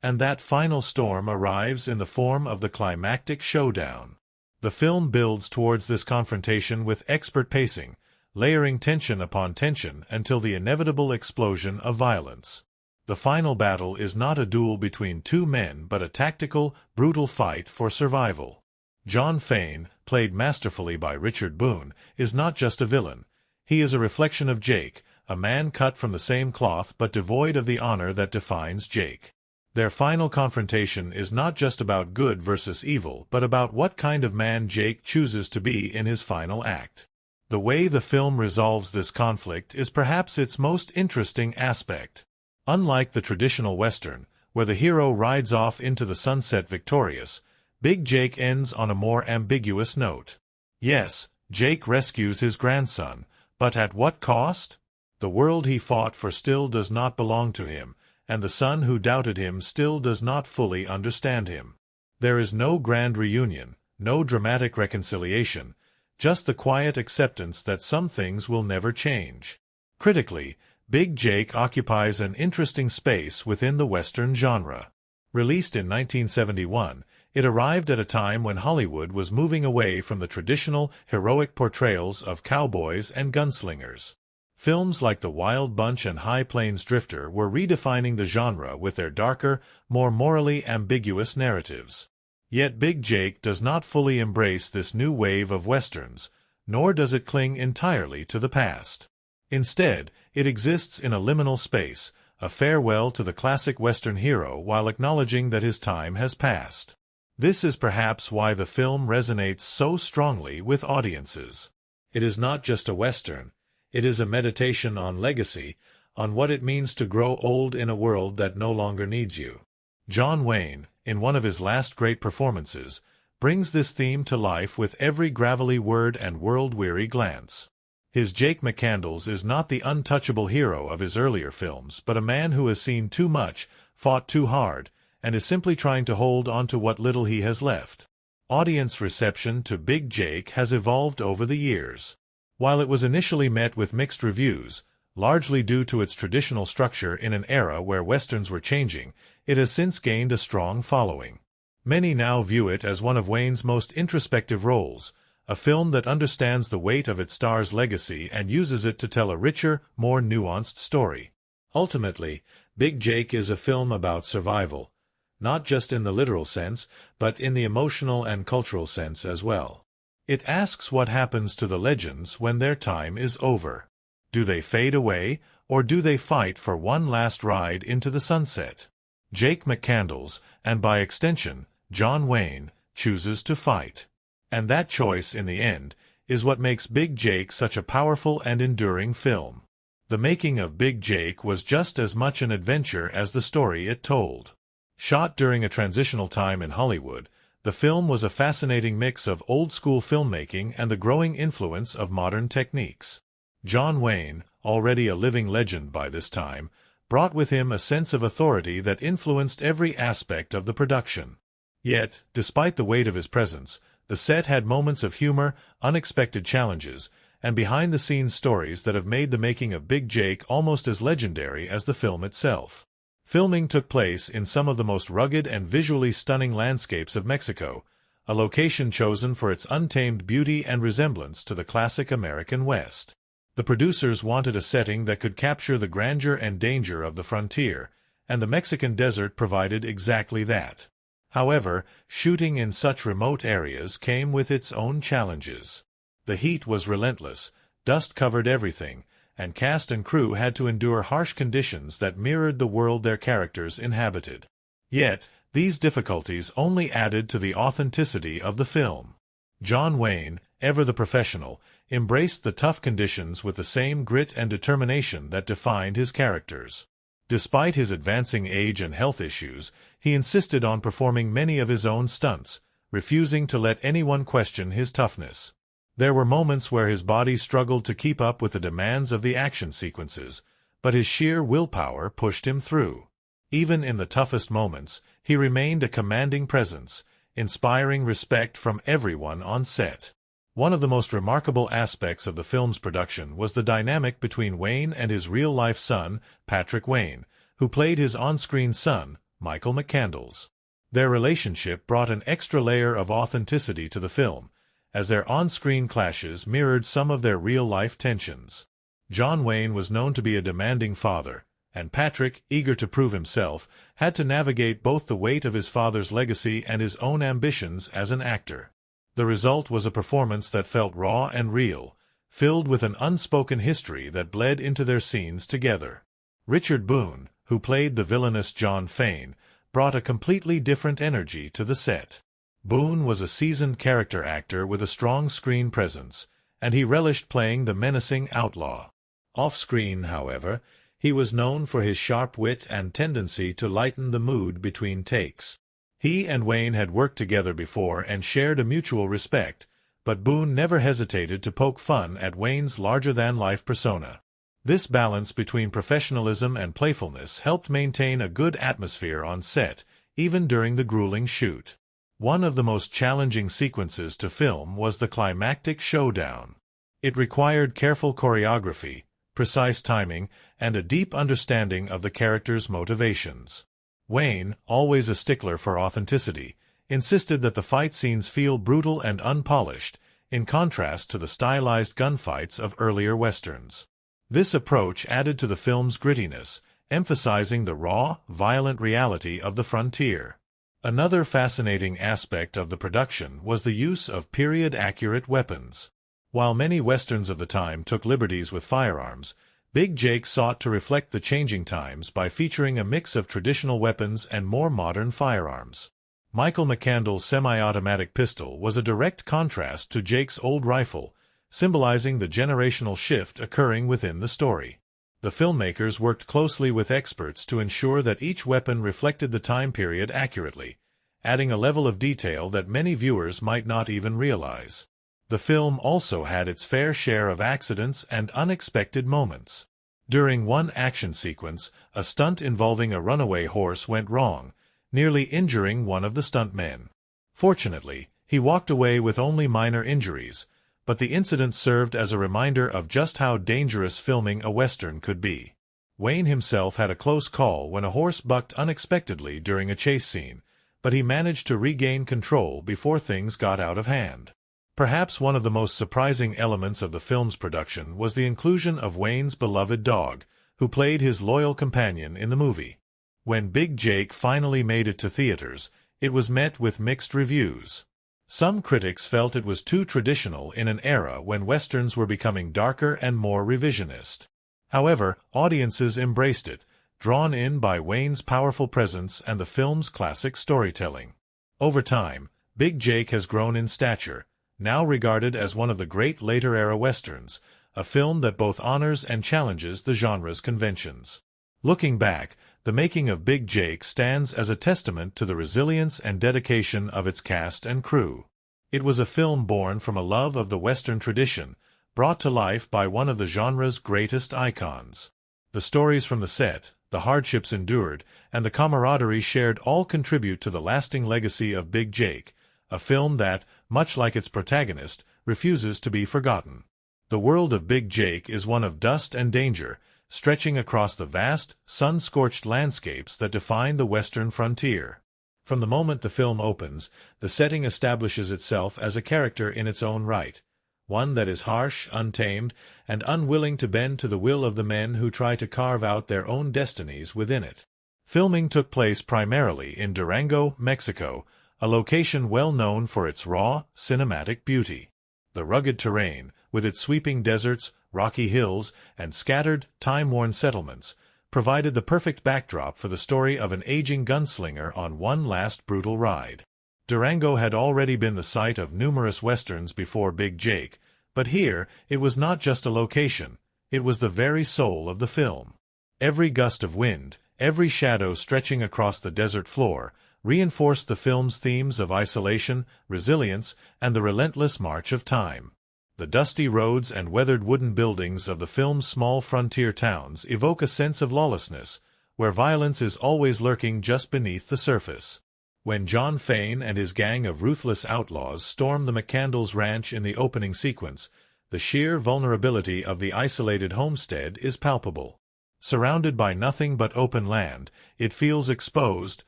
And that final storm arrives in the form of the climactic showdown. The film builds towards this confrontation with expert pacing, layering tension upon tension until the inevitable explosion of violence. The final battle is not a duel between two men but a tactical, brutal fight for survival. John Fane, played masterfully by Richard Boone, is not just a villain. He is a reflection of Jake, a man cut from the same cloth but devoid of the honor that defines Jake. Their final confrontation is not just about good versus evil but about what kind of man Jake chooses to be in his final act. The way the film resolves this conflict is perhaps its most interesting aspect. Unlike the traditional Western, where the hero rides off into the sunset victorious, Big Jake ends on a more ambiguous note. Yes, Jake rescues his grandson, but at what cost? The world he fought for still does not belong to him, and the son who doubted him still does not fully understand him. There is no grand reunion, no dramatic reconciliation, just the quiet acceptance that some things will never change. Critically, Big Jake occupies an interesting space within the Western genre. Released in 1971, it arrived at a time when Hollywood was moving away from the traditional, heroic portrayals of cowboys and gunslingers. Films like The Wild Bunch and High Plains Drifter were redefining the genre with their darker, more morally ambiguous narratives. Yet Big Jake does not fully embrace this new wave of westerns, nor does it cling entirely to the past. Instead, it exists in a liminal space, a farewell to the classic Western hero while acknowledging that his time has passed. This is perhaps why the film resonates so strongly with audiences. It is not just a Western, it is a meditation on legacy, on what it means to grow old in a world that no longer needs you. John Wayne, in one of his last great performances, brings this theme to life with every gravelly word and world-weary glance. His Jake McCandles is not the untouchable hero of his earlier films, but a man who has seen too much, fought too hard, and is simply trying to hold on to what little he has left. Audience reception to Big Jake has evolved over the years. While it was initially met with mixed reviews, largely due to its traditional structure in an era where westerns were changing, it has since gained a strong following. Many now view it as one of Wayne's most introspective roles, a film that understands the weight of its star's legacy and uses it to tell a richer, more nuanced story. Ultimately, Big Jake is a film about survival, not just in the literal sense, but in the emotional and cultural sense as well. It asks what happens to the legends when their time is over. Do they fade away, or do they fight for one last ride into the sunset? Jake McCandles, and by extension, John Wayne, chooses to fight. And that choice, in the end, is what makes Big Jake such a powerful and enduring film. The making of Big Jake was just as much an adventure as the story it told. Shot during a transitional time in Hollywood, the film was a fascinating mix of old-school filmmaking and the growing influence of modern techniques. John Wayne, already a living legend by this time, brought with him a sense of authority that influenced every aspect of the production. Yet, despite the weight of his presence, the set had moments of humor, unexpected challenges, and behind-the-scenes stories that have made the making of Big Jake almost as legendary as the film itself. Filming took place in some of the most rugged and visually stunning landscapes of Mexico, a location chosen for its untamed beauty and resemblance to the classic American West. The producers wanted a setting that could capture the grandeur and danger of the frontier, and the Mexican desert provided exactly that. However, shooting in such remote areas came with its own challenges. The heat was relentless, dust covered everything, and cast and crew had to endure harsh conditions that mirrored the world their characters inhabited. Yet, these difficulties only added to the authenticity of the film. John Wayne, ever the professional, embraced the tough conditions with the same grit and determination that defined his characters. Despite his advancing age and health issues, he insisted on performing many of his own stunts, refusing to let anyone question his toughness. There were moments where his body struggled to keep up with the demands of the action sequences, but his sheer willpower pushed him through. Even in the toughest moments, he remained a commanding presence, inspiring respect from everyone on set. One of the most remarkable aspects of the film's production was the dynamic between Wayne and his real-life son, Patrick Wayne, who played his on-screen son, Michael McCandles. Their relationship brought an extra layer of authenticity to the film, as their on-screen clashes mirrored some of their real-life tensions. John Wayne was known to be a demanding father, and Patrick, eager to prove himself, had to navigate both the weight of his father's legacy and his own ambitions as an actor. The result was a performance that felt raw and real, filled with an unspoken history that bled into their scenes together. Richard Boone, who played the villainous John Fane, brought a completely different energy to the set. Boone was a seasoned character actor with a strong screen presence, and he relished playing the menacing outlaw. Off-screen, however, he was known for his sharp wit and tendency to lighten the mood between takes. He and Wayne had worked together before and shared a mutual respect, but Boone never hesitated to poke fun at Wayne's larger-than-life persona. This balance between professionalism and playfulness helped maintain a good atmosphere on set, even during the grueling shoot. One of the most challenging sequences to film was the climactic showdown. It required careful choreography, precise timing, and a deep understanding of the characters' motivations. Wayne, always a stickler for authenticity, insisted that the fight scenes feel brutal and unpolished, in contrast to the stylized gunfights of earlier westerns. This approach added to the film's grittiness, emphasizing the raw, violent reality of the frontier. Another fascinating aspect of the production was the use of period-accurate weapons. While many westerns of the time took liberties with firearms, Big Jake sought to reflect the changing times by featuring a mix of traditional weapons and more modern firearms. Michael McCandless's semi-automatic pistol was a direct contrast to Jake's old rifle, symbolizing the generational shift occurring within the story. The filmmakers worked closely with experts to ensure that each weapon reflected the time period accurately, adding a level of detail that many viewers might not even realize. The film also had its fair share of accidents and unexpected moments. During one action sequence, a stunt involving a runaway horse went wrong, nearly injuring one of the stuntmen. Fortunately, he walked away with only minor injuries, but the incident served as a reminder of just how dangerous filming a western could be. Wayne himself had a close call when a horse bucked unexpectedly during a chase scene, but he managed to regain control before things got out of hand. Perhaps one of the most surprising elements of the film's production was the inclusion of Wayne's beloved dog, who played his loyal companion in the movie. When Big Jake finally made it to theaters, it was met with mixed reviews. Some critics felt it was too traditional in an era when westerns were becoming darker and more revisionist. However, audiences embraced it, drawn in by Wayne's powerful presence and the film's classic storytelling. Over time, Big Jake has grown in stature, now regarded as one of the great later-era westerns, a film that both honors and challenges the genre's conventions. Looking back, the making of Big Jake stands as a testament to the resilience and dedication of its cast and crew. It was a film born from a love of the Western tradition, brought to life by one of the genre's greatest icons. The stories from the set, the hardships endured, and the camaraderie shared all contribute to the lasting legacy of Big Jake, a film that, much like its protagonist, refuses to be forgotten. The world of Big Jake is one of dust and danger, stretching across the vast, sun-scorched landscapes that define the western frontier. From the moment the film opens, the setting establishes itself as a character in its own right, one that is harsh, untamed, and unwilling to bend to the will of the men who try to carve out their own destinies within it. Filming took place primarily in Durango, Mexico, a location well known for its raw, cinematic beauty. The rugged terrain, with its sweeping deserts, rocky hills, and scattered, time-worn settlements, provided the perfect backdrop for the story of an aging gunslinger on one last brutal ride. Durango had already been the site of numerous westerns before Big Jake, but here it was not just a location, it was the very soul of the film. Every gust of wind, every shadow stretching across the desert floor, reinforced the film's themes of isolation, resilience, and the relentless march of time. The dusty roads and weathered wooden buildings of the film's small frontier towns evoke a sense of lawlessness, where violence is always lurking just beneath the surface. When John Fane and his gang of ruthless outlaws storm the McCandless ranch in the opening sequence, the sheer vulnerability of the isolated homestead is palpable. Surrounded by nothing but open land, it feels exposed,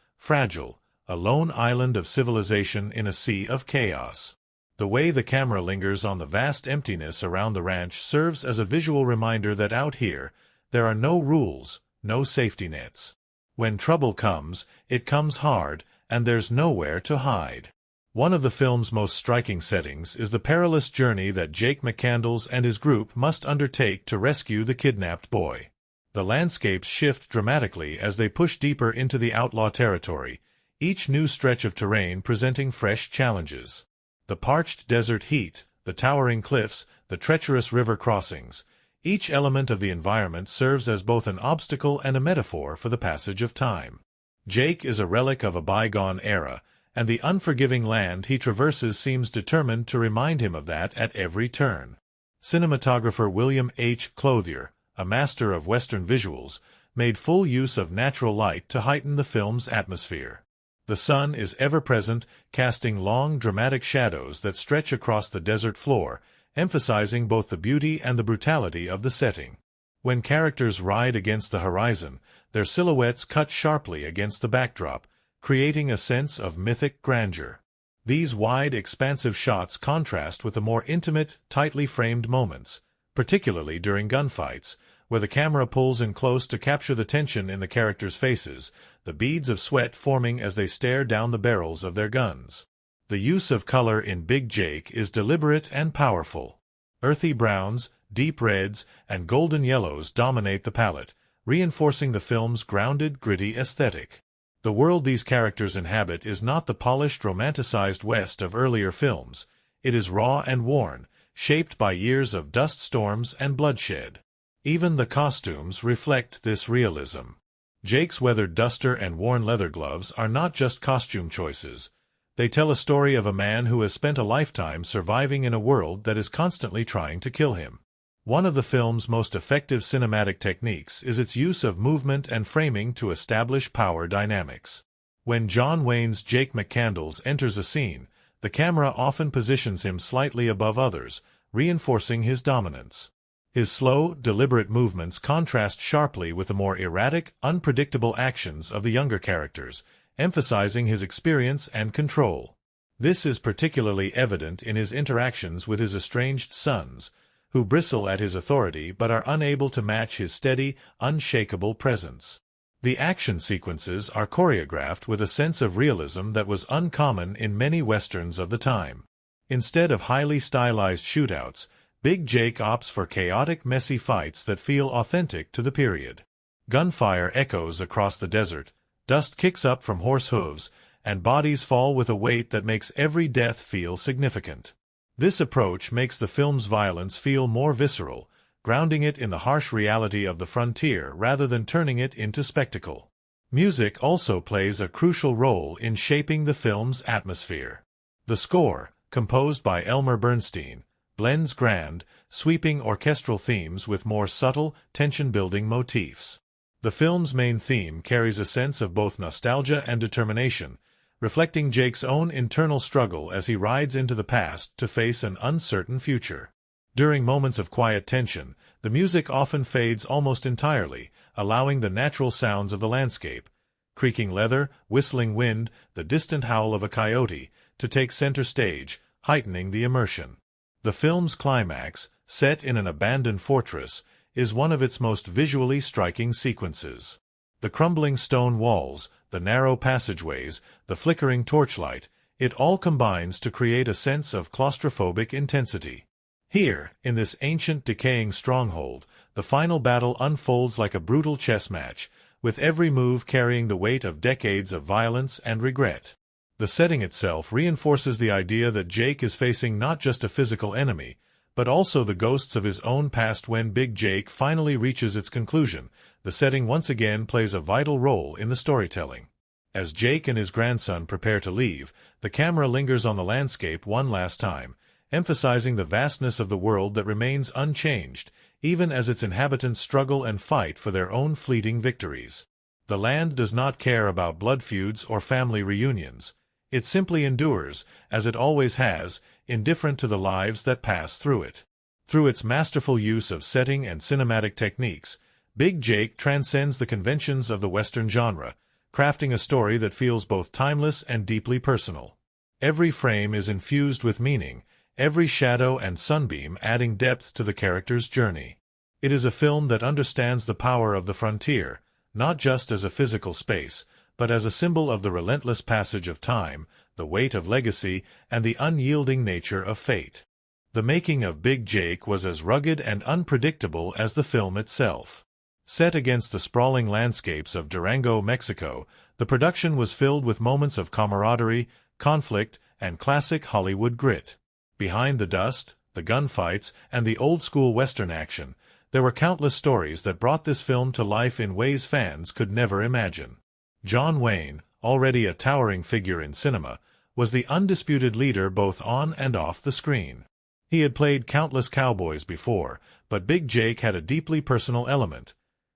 fragile, a lone island of civilization in a sea of chaos. The way the camera lingers on the vast emptiness around the ranch serves as a visual reminder that out here, there are no rules, no safety nets. When trouble comes, it comes hard, and there's nowhere to hide. One of the film's most striking settings is the perilous journey that Jake McCandless and his group must undertake to rescue the kidnapped boy. The landscapes shift dramatically as they push deeper into the outlaw territory, each new stretch of terrain presenting fresh challenges. The parched desert heat, the towering cliffs, the treacherous river crossings, each element of the environment serves as both an obstacle and a metaphor for the passage of time. Jake is a relic of a bygone era, and the unforgiving land he traverses seems determined to remind him of that at every turn. Cinematographer William H. Clothier, a master of Western visuals, made full use of natural light to heighten the film's atmosphere. The sun is ever present, casting long, dramatic shadows that stretch across the desert floor, emphasizing both the beauty and the brutality of the setting. When characters ride against the horizon, their silhouettes cut sharply against the backdrop, creating a sense of mythic grandeur. These wide, expansive shots contrast with the more intimate, tightly framed moments, particularly during gunfights, where the camera pulls in close to capture the tension in the characters' faces, the beads of sweat forming as they stare down the barrels of their guns. The use of color in Big Jake is deliberate and powerful. Earthy browns, deep reds, and golden yellows dominate the palette, reinforcing the film's grounded, gritty aesthetic. The world these characters inhabit is not the polished, romanticized West of earlier films. It is raw and worn, shaped by years of dust storms and bloodshed. Even the costumes reflect this realism. Jake's weathered duster and worn leather gloves are not just costume choices. They tell a story of a man who has spent a lifetime surviving in a world that is constantly trying to kill him. One of the film's most effective cinematic techniques is its use of movement and framing to establish power dynamics. When John Wayne's Jake McCandles enters a scene, the camera often positions him slightly above others, reinforcing his dominance. His slow, deliberate movements contrast sharply with the more erratic, unpredictable actions of the younger characters, emphasizing his experience and control. This is particularly evident in his interactions with his estranged sons, who bristle at his authority but are unable to match his steady, unshakable presence. The action sequences are choreographed with a sense of realism that was uncommon in many westerns of the time. Instead of highly stylized shootouts, Big Jake opts for chaotic, messy fights that feel authentic to the period. Gunfire echoes across the desert, dust kicks up from horse hooves, and bodies fall with a weight that makes every death feel significant. This approach makes the film's violence feel more visceral, grounding it in the harsh reality of the frontier rather than turning it into spectacle. Music also plays a crucial role in shaping the film's atmosphere. The score, composed by Elmer Bernstein, blends grand, sweeping orchestral themes with more subtle, tension-building motifs. The film's main theme carries a sense of both nostalgia and determination, reflecting Jake's own internal struggle as he rides into the past to face an uncertain future. During moments of quiet tension, the music often fades almost entirely, allowing the natural sounds of the landscape, creaking leather, whistling wind, the distant howl of a coyote, to take center stage, heightening the immersion. The film's climax, set in an abandoned fortress, is one of its most visually striking sequences. The crumbling stone walls, the narrow passageways, the flickering torchlight, it all combines to create a sense of claustrophobic intensity. Here, in this ancient, decaying stronghold, the final battle unfolds like a brutal chess match, with every move carrying the weight of decades of violence and regret. The setting itself reinforces the idea that Jake is facing not just a physical enemy, but also the ghosts of his own past. When Big Jake finally reaches its conclusion, the setting once again plays a vital role in the storytelling. As Jake and his grandson prepare to leave, the camera lingers on the landscape one last time, emphasizing the vastness of the world that remains unchanged, even as its inhabitants struggle and fight for their own fleeting victories. The land does not care about blood feuds or family reunions. It simply endures, as it always has, indifferent to the lives that pass through it. Through its masterful use of setting and cinematic techniques, Big Jake transcends the conventions of the Western genre, crafting a story that feels both timeless and deeply personal. Every frame is infused with meaning, every shadow and sunbeam adding depth to the character's journey. It is a film that understands the power of the frontier, not just as a physical space, but as a symbol of the relentless passage of time, the weight of legacy, and the unyielding nature of fate. The making of Big Jake was as rugged and unpredictable as the film itself. Set against the sprawling landscapes of Durango, Mexico, the production was filled with moments of camaraderie, conflict, and classic Hollywood grit. Behind the dust, the gunfights, and the old-school Western action, there were countless stories that brought this film to life in ways fans could never imagine. John Wayne, already a towering figure in cinema, was the undisputed leader both on and off the screen. He had played countless cowboys before, but Big Jake had a deeply personal element.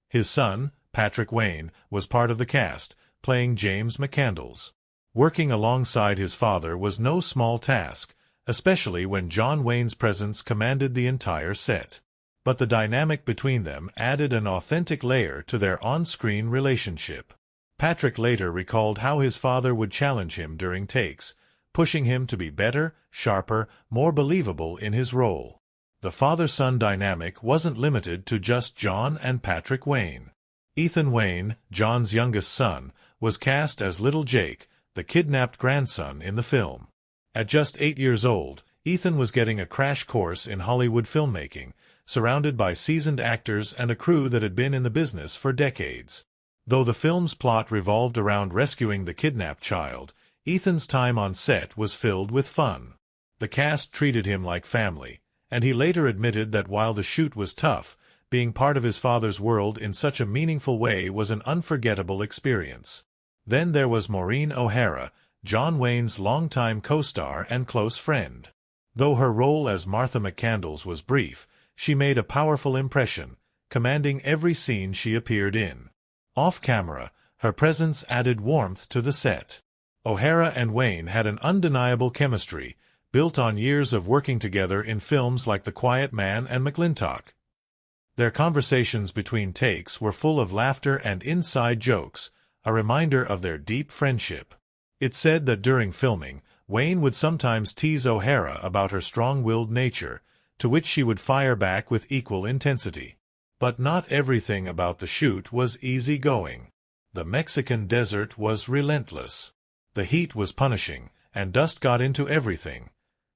His son, Patrick Wayne, was part of the cast, playing James McCandles. Working alongside his father was no small task, especially when John Wayne's presence commanded the entire set. But the dynamic between them added an authentic layer to their on-screen relationship. Patrick later recalled how his father would challenge him during takes, pushing him to be better, sharper, more believable in his role. The father-son dynamic wasn't limited to just John and Patrick Wayne. Ethan Wayne, John's youngest son, was cast as Little Jake, the kidnapped grandson in the film. At just 8 years old, Ethan was getting a crash course in Hollywood filmmaking, surrounded by seasoned actors and a crew that had been in the business for decades. Though the film's plot revolved around rescuing the kidnapped child, Ethan's time on set was filled with fun. The cast treated him like family, and he later admitted that while the shoot was tough, being part of his father's world in such a meaningful way was an unforgettable experience. Then there was Maureen O'Hara, John Wayne's longtime co-star and close friend. Though her role as Martha McCandles was brief, she made a powerful impression, commanding every scene she appeared in. Off-camera, her presence added warmth to the set. O'Hara and Wayne had an undeniable chemistry, built on years of working together in films like The Quiet Man and McLintock. Their conversations between takes were full of laughter and inside jokes, a reminder of their deep friendship. It's said that during filming, Wayne would sometimes tease O'Hara about her strong-willed nature, to which she would fire back with equal intensity. But not everything about the shoot was easy-going. The Mexican desert was relentless. The heat was punishing, and dust got into everything.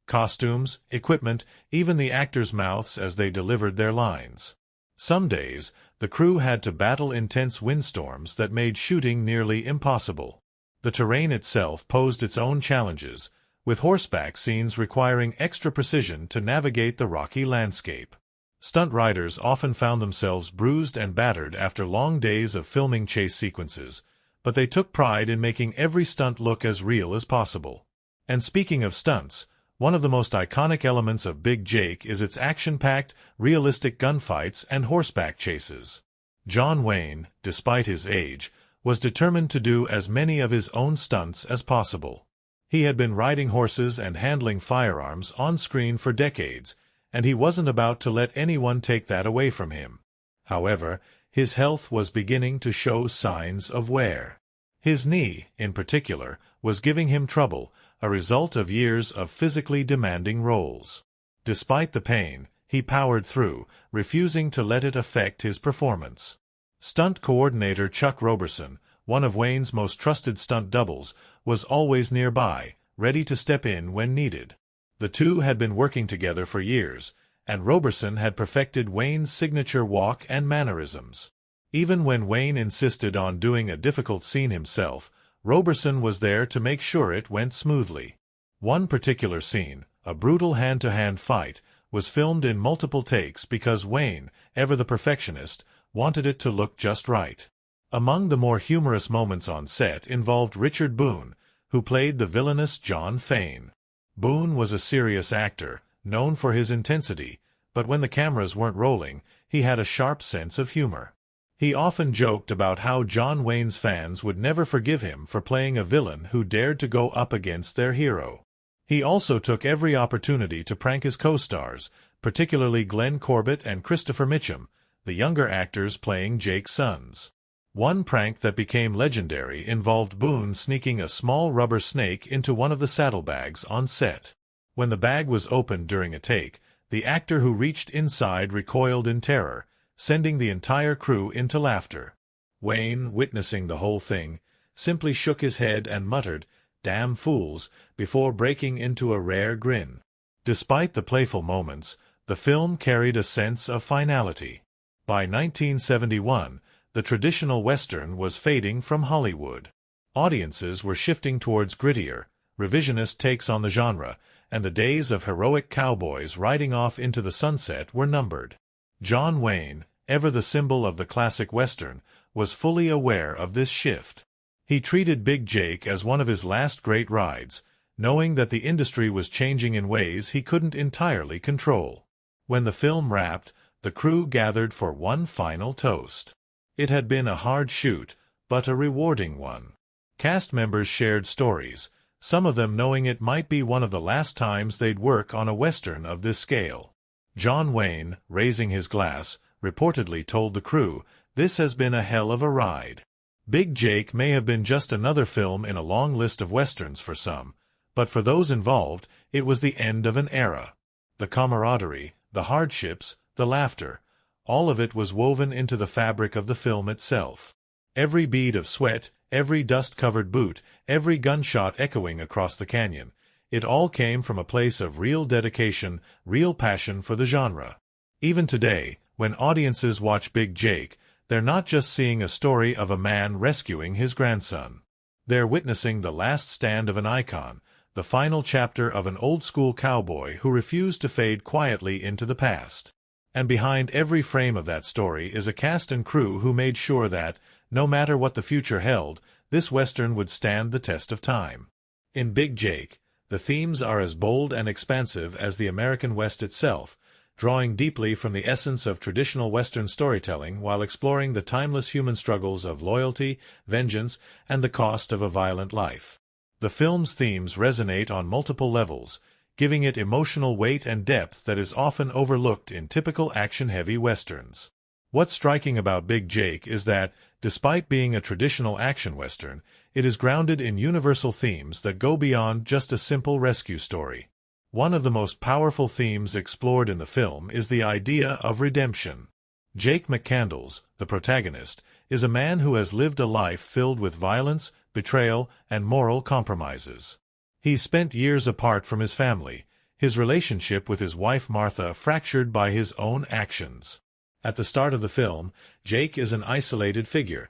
Costumes, equipment, even the actors' mouths as they delivered their lines. Some days, the crew had to battle intense windstorms that made shooting nearly impossible. The terrain itself posed its own challenges, with horseback scenes requiring extra precision to navigate the rocky landscape. Stunt riders often found themselves bruised and battered after long days of filming chase sequences, but they took pride in making every stunt look as real as possible. And speaking of stunts, one of the most iconic elements of Big Jake is its action-packed, realistic gunfights and horseback chases. John Wayne, despite his age, was determined to do as many of his own stunts as possible. He had been riding horses and handling firearms on screen for decades, and he wasn't about to let anyone take that away from him. However, his health was beginning to show signs of wear. His knee, in particular, was giving him trouble, a result of years of physically demanding roles. Despite the pain, he powered through, refusing to let it affect his performance. Stunt coordinator Chuck Roberson, one of Wayne's most trusted stunt doubles, was always nearby, ready to step in when needed. The two had been working together for years, and Roberson had perfected Wayne's signature walk and mannerisms. Even when Wayne insisted on doing a difficult scene himself, Roberson was there to make sure it went smoothly. One particular scene, a brutal hand-to-hand fight, was filmed in multiple takes because Wayne, ever the perfectionist, wanted it to look just right. Among the more humorous moments on set involved Richard Boone, who played the villainous John Fane. Boone was a serious actor, known for his intensity, but when the cameras weren't rolling, he had a sharp sense of humor. He often joked about how John Wayne's fans would never forgive him for playing a villain who dared to go up against their hero. He also took every opportunity to prank his co-stars, particularly Glenn Corbett and Christopher Mitchum, the younger actors playing Jake's sons. One prank that became legendary involved Boone sneaking a small rubber snake into one of the saddlebags on set. When the bag was opened during a take, the actor who reached inside recoiled in terror, sending the entire crew into laughter. Wayne, witnessing the whole thing, simply shook his head and muttered, "Damn fools," before breaking into a rare grin. Despite the playful moments, the film carried a sense of finality. By 1971, the traditional Western was fading from Hollywood. Audiences were shifting towards grittier, revisionist takes on the genre, and the days of heroic cowboys riding off into the sunset were numbered. John Wayne, ever the symbol of the classic Western, was fully aware of this shift. He treated Big Jake as one of his last great rides, knowing that the industry was changing in ways he couldn't entirely control. When the film wrapped, the crew gathered for one final toast. It had been a hard shoot, but a rewarding one. Cast members shared stories, some of them knowing it might be one of the last times they'd work on a Western of this scale. John Wayne, raising his glass, reportedly told the crew, "This has been a hell of a ride." Big Jake may have been just another film in a long list of Westerns for some, but for those involved, it was the end of an era. The camaraderie, the hardships, the laughter, all of it was woven into the fabric of the film itself. Every bead of sweat, every dust-covered boot, every gunshot echoing across the canyon, it all came from a place of real dedication, real passion for the genre. Even today, when audiences watch Big Jake, they're not just seeing a story of a man rescuing his grandson. They're witnessing the last stand of an icon, the final chapter of an old-school cowboy who refused to fade quietly into the past. And behind every frame of that story is a cast and crew who made sure that, no matter what the future held, this Western would stand the test of time. In Big Jake, the themes are as bold and expansive as the American West itself, drawing deeply from the essence of traditional Western storytelling while exploring the timeless human struggles of loyalty, vengeance, and the cost of a violent life. The film's themes resonate on multiple levels, giving it emotional weight and depth that is often overlooked in typical action-heavy Westerns. What's striking about Big Jake is that, despite being a traditional action Western, it is grounded in universal themes that go beyond just a simple rescue story. One of the most powerful themes explored in the film is the idea of redemption. Jake McCandles, the protagonist, is a man who has lived a life filled with violence, betrayal, and moral compromises. He's spent years apart from his family, his relationship with his wife Martha fractured by his own actions. At the start of the film, Jake is an isolated figure.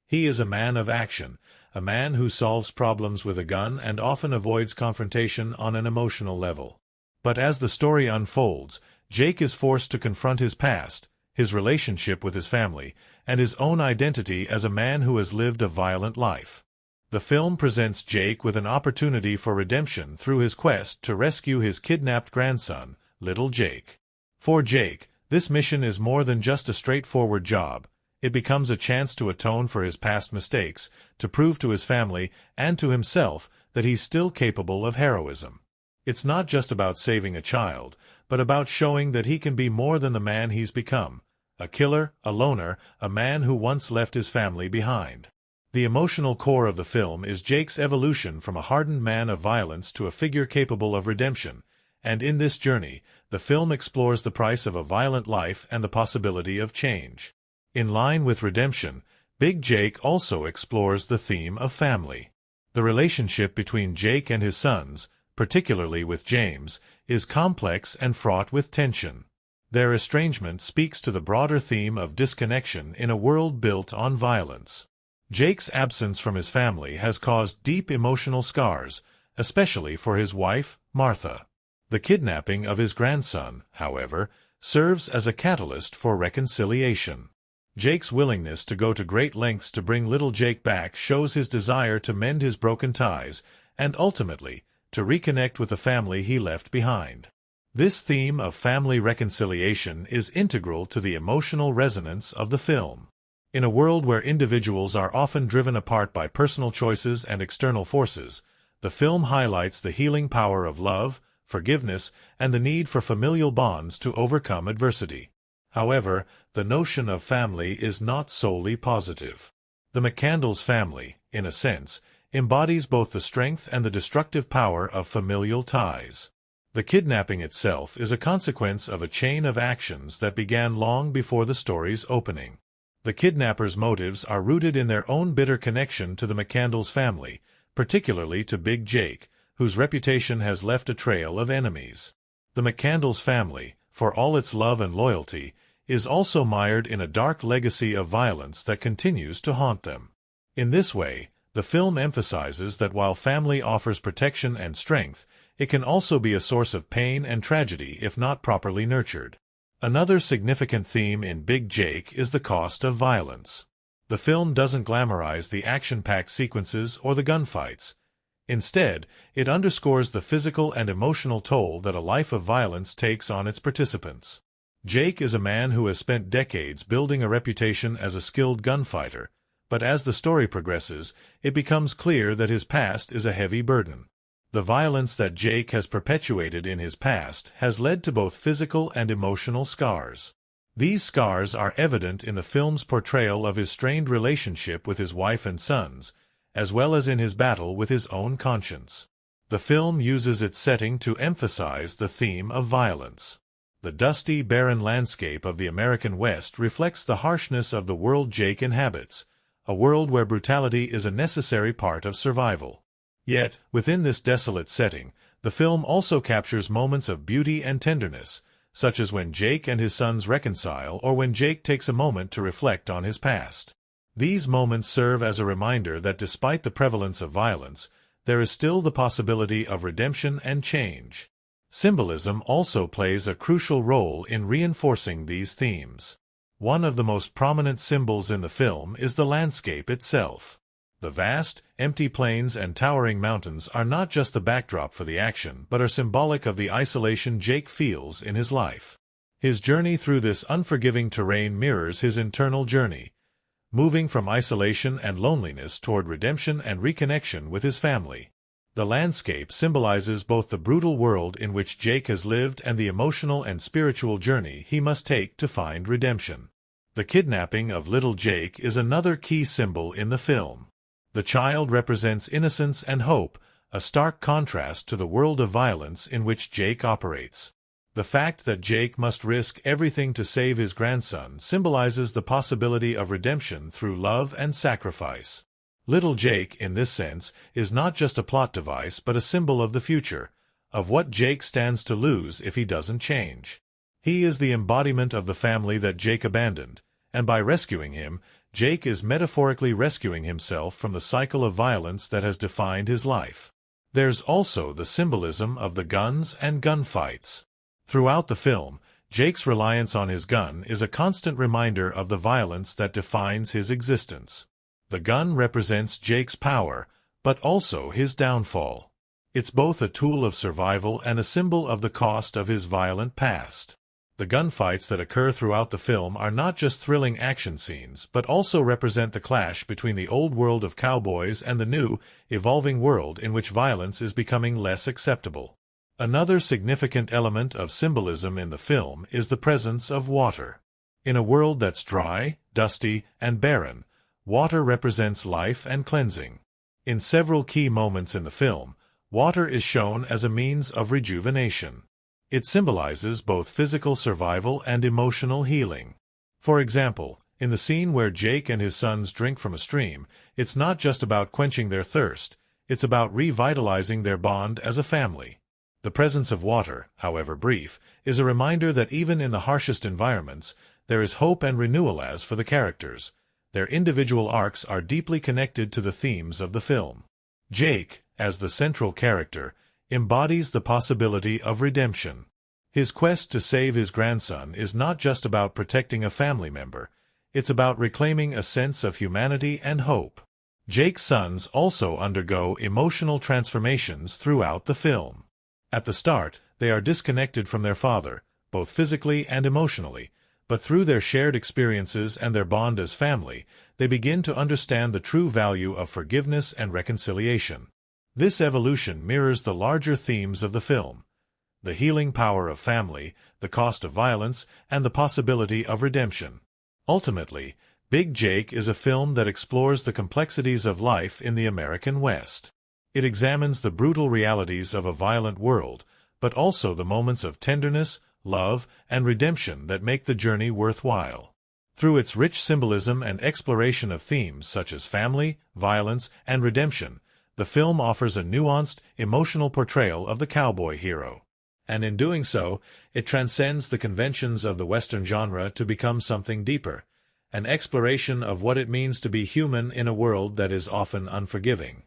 He is a man of action, a man who solves problems with a gun and often avoids confrontation on an emotional level. But as the story unfolds, Jake is forced to confront his past, his relationship with his family, and his own identity as a man who has lived a violent life. The film presents Jake with an opportunity for redemption through his quest to rescue his kidnapped grandson, little Jake. For Jake, this mission is more than just a straightforward job. It becomes a chance to atone for his past mistakes, to prove to his family and to himself that he's still capable of heroism. It's not just about saving a child, but about showing that he can be more than the man he's become, a killer, a loner, a man who once left his family behind. The emotional core of the film is Jake's evolution from a hardened man of violence to a figure capable of redemption, and in this journey, the film explores the price of a violent life and the possibility of change. In line with redemption, Big Jake also explores the theme of family. The relationship between Jake and his sons, particularly with James, is complex and fraught with tension. Their estrangement speaks to the broader theme of disconnection in a world built on violence. Jake's absence from his family has caused deep emotional scars, especially for his wife, Martha. The kidnapping of his grandson, however, serves as a catalyst for reconciliation. Jake's willingness to go to great lengths to bring little Jake back shows his desire to mend his broken ties, and ultimately, to reconnect with the family he left behind. This theme of family reconciliation is integral to the emotional resonance of the film. In a world where individuals are often driven apart by personal choices and external forces, the film highlights the healing power of love, forgiveness, and the need for familial bonds to overcome adversity. However, the notion of family is not solely positive. The McCandles family, in a sense, embodies both the strength and the destructive power of familial ties. The kidnapping itself is a consequence of a chain of actions that began long before the story's opening. The kidnappers' motives are rooted in their own bitter connection to the McCandles family, particularly to Big Jake, whose reputation has left a trail of enemies. The McCandles family, for all its love and loyalty, is also mired in a dark legacy of violence that continues to haunt them. In this way, the film emphasizes that while family offers protection and strength, it can also be a source of pain and tragedy if not properly nurtured. Another significant theme in Big Jake is the cost of violence. The film doesn't glamorize the action-packed sequences or the gunfights. Instead, it underscores the physical and emotional toll that a life of violence takes on its participants. Jake is a man who has spent decades building a reputation as a skilled gunfighter, but as the story progresses, it becomes clear that his past is a heavy burden. The violence that Jake has perpetuated in his past has led to both physical and emotional scars. These scars are evident in the film's portrayal of his strained relationship with his wife and sons, as well as in his battle with his own conscience. The film uses its setting to emphasize the theme of violence. The dusty, barren landscape of the American West reflects the harshness of the world Jake inhabits, a world where brutality is a necessary part of survival. Yet, within this desolate setting, the film also captures moments of beauty and tenderness, such as when Jake and his sons reconcile or when Jake takes a moment to reflect on his past. These moments serve as a reminder that despite the prevalence of violence, there is still the possibility of redemption and change. Symbolism also plays a crucial role in reinforcing these themes. One of the most prominent symbols in the film is the landscape itself. The vast, empty plains and towering mountains are not just the backdrop for the action, but are symbolic of the isolation Jake feels in his life. His journey through this unforgiving terrain mirrors his internal journey, moving from isolation and loneliness toward redemption and reconnection with his family. The landscape symbolizes both the brutal world in which Jake has lived and the emotional and spiritual journey he must take to find redemption. The kidnapping of little Jake is another key symbol in the film. The child represents innocence and hope, a stark contrast to the world of violence in which Jake operates. The fact that Jake must risk everything to save his grandson symbolizes the possibility of redemption through love and sacrifice. Little Jake, in this sense, is not just a plot device but a symbol of the future, of what Jake stands to lose if he doesn't change. He is the embodiment of the family that Jake abandoned, and by rescuing him, Jake is metaphorically rescuing himself from the cycle of violence that has defined his life. There's also the symbolism of the guns and gunfights. Throughout the film, Jake's reliance on his gun is a constant reminder of the violence that defines his existence. The gun represents Jake's power, but also his downfall. It's both a tool of survival and a symbol of the cost of his violent past. The gunfights that occur throughout the film are not just thrilling action scenes, but also represent the clash between the old world of cowboys and the new, evolving world in which violence is becoming less acceptable. Another significant element of symbolism in the film is the presence of water. In a world that's dry, dusty, and barren, water represents life and cleansing. In several key moments in the film, water is shown as a means of rejuvenation. It symbolizes both physical survival and emotional healing. For example, in the scene where Jake and his sons drink from a stream, it's not just about quenching their thirst, it's about revitalizing their bond as a family. The presence of water, however brief, is a reminder that even in the harshest environments, there is hope and renewal. As for the characters, their individual arcs are deeply connected to the themes of the film. Jake, as the central character, embodies the possibility of redemption. His quest to save his grandson is not just about protecting a family member, it's about reclaiming a sense of humanity and hope. Jake's sons also undergo emotional transformations throughout the film. At the start, they are disconnected from their father, both physically and emotionally, but through their shared experiences and their bond as family, they begin to understand the true value of forgiveness and reconciliation. This evolution mirrors the larger themes of the film: the healing power of family, the cost of violence, and the possibility of redemption. Ultimately, Big Jake is a film that explores the complexities of life in the American West. It examines the brutal realities of a violent world, but also the moments of tenderness, love, and redemption that make the journey worthwhile. Through its rich symbolism and exploration of themes such as family, violence, and redemption, the film offers a nuanced, emotional portrayal of the cowboy hero. And in doing so, it transcends the conventions of the Western genre to become something deeper, an exploration of what it means to be human in a world that is often unforgiving.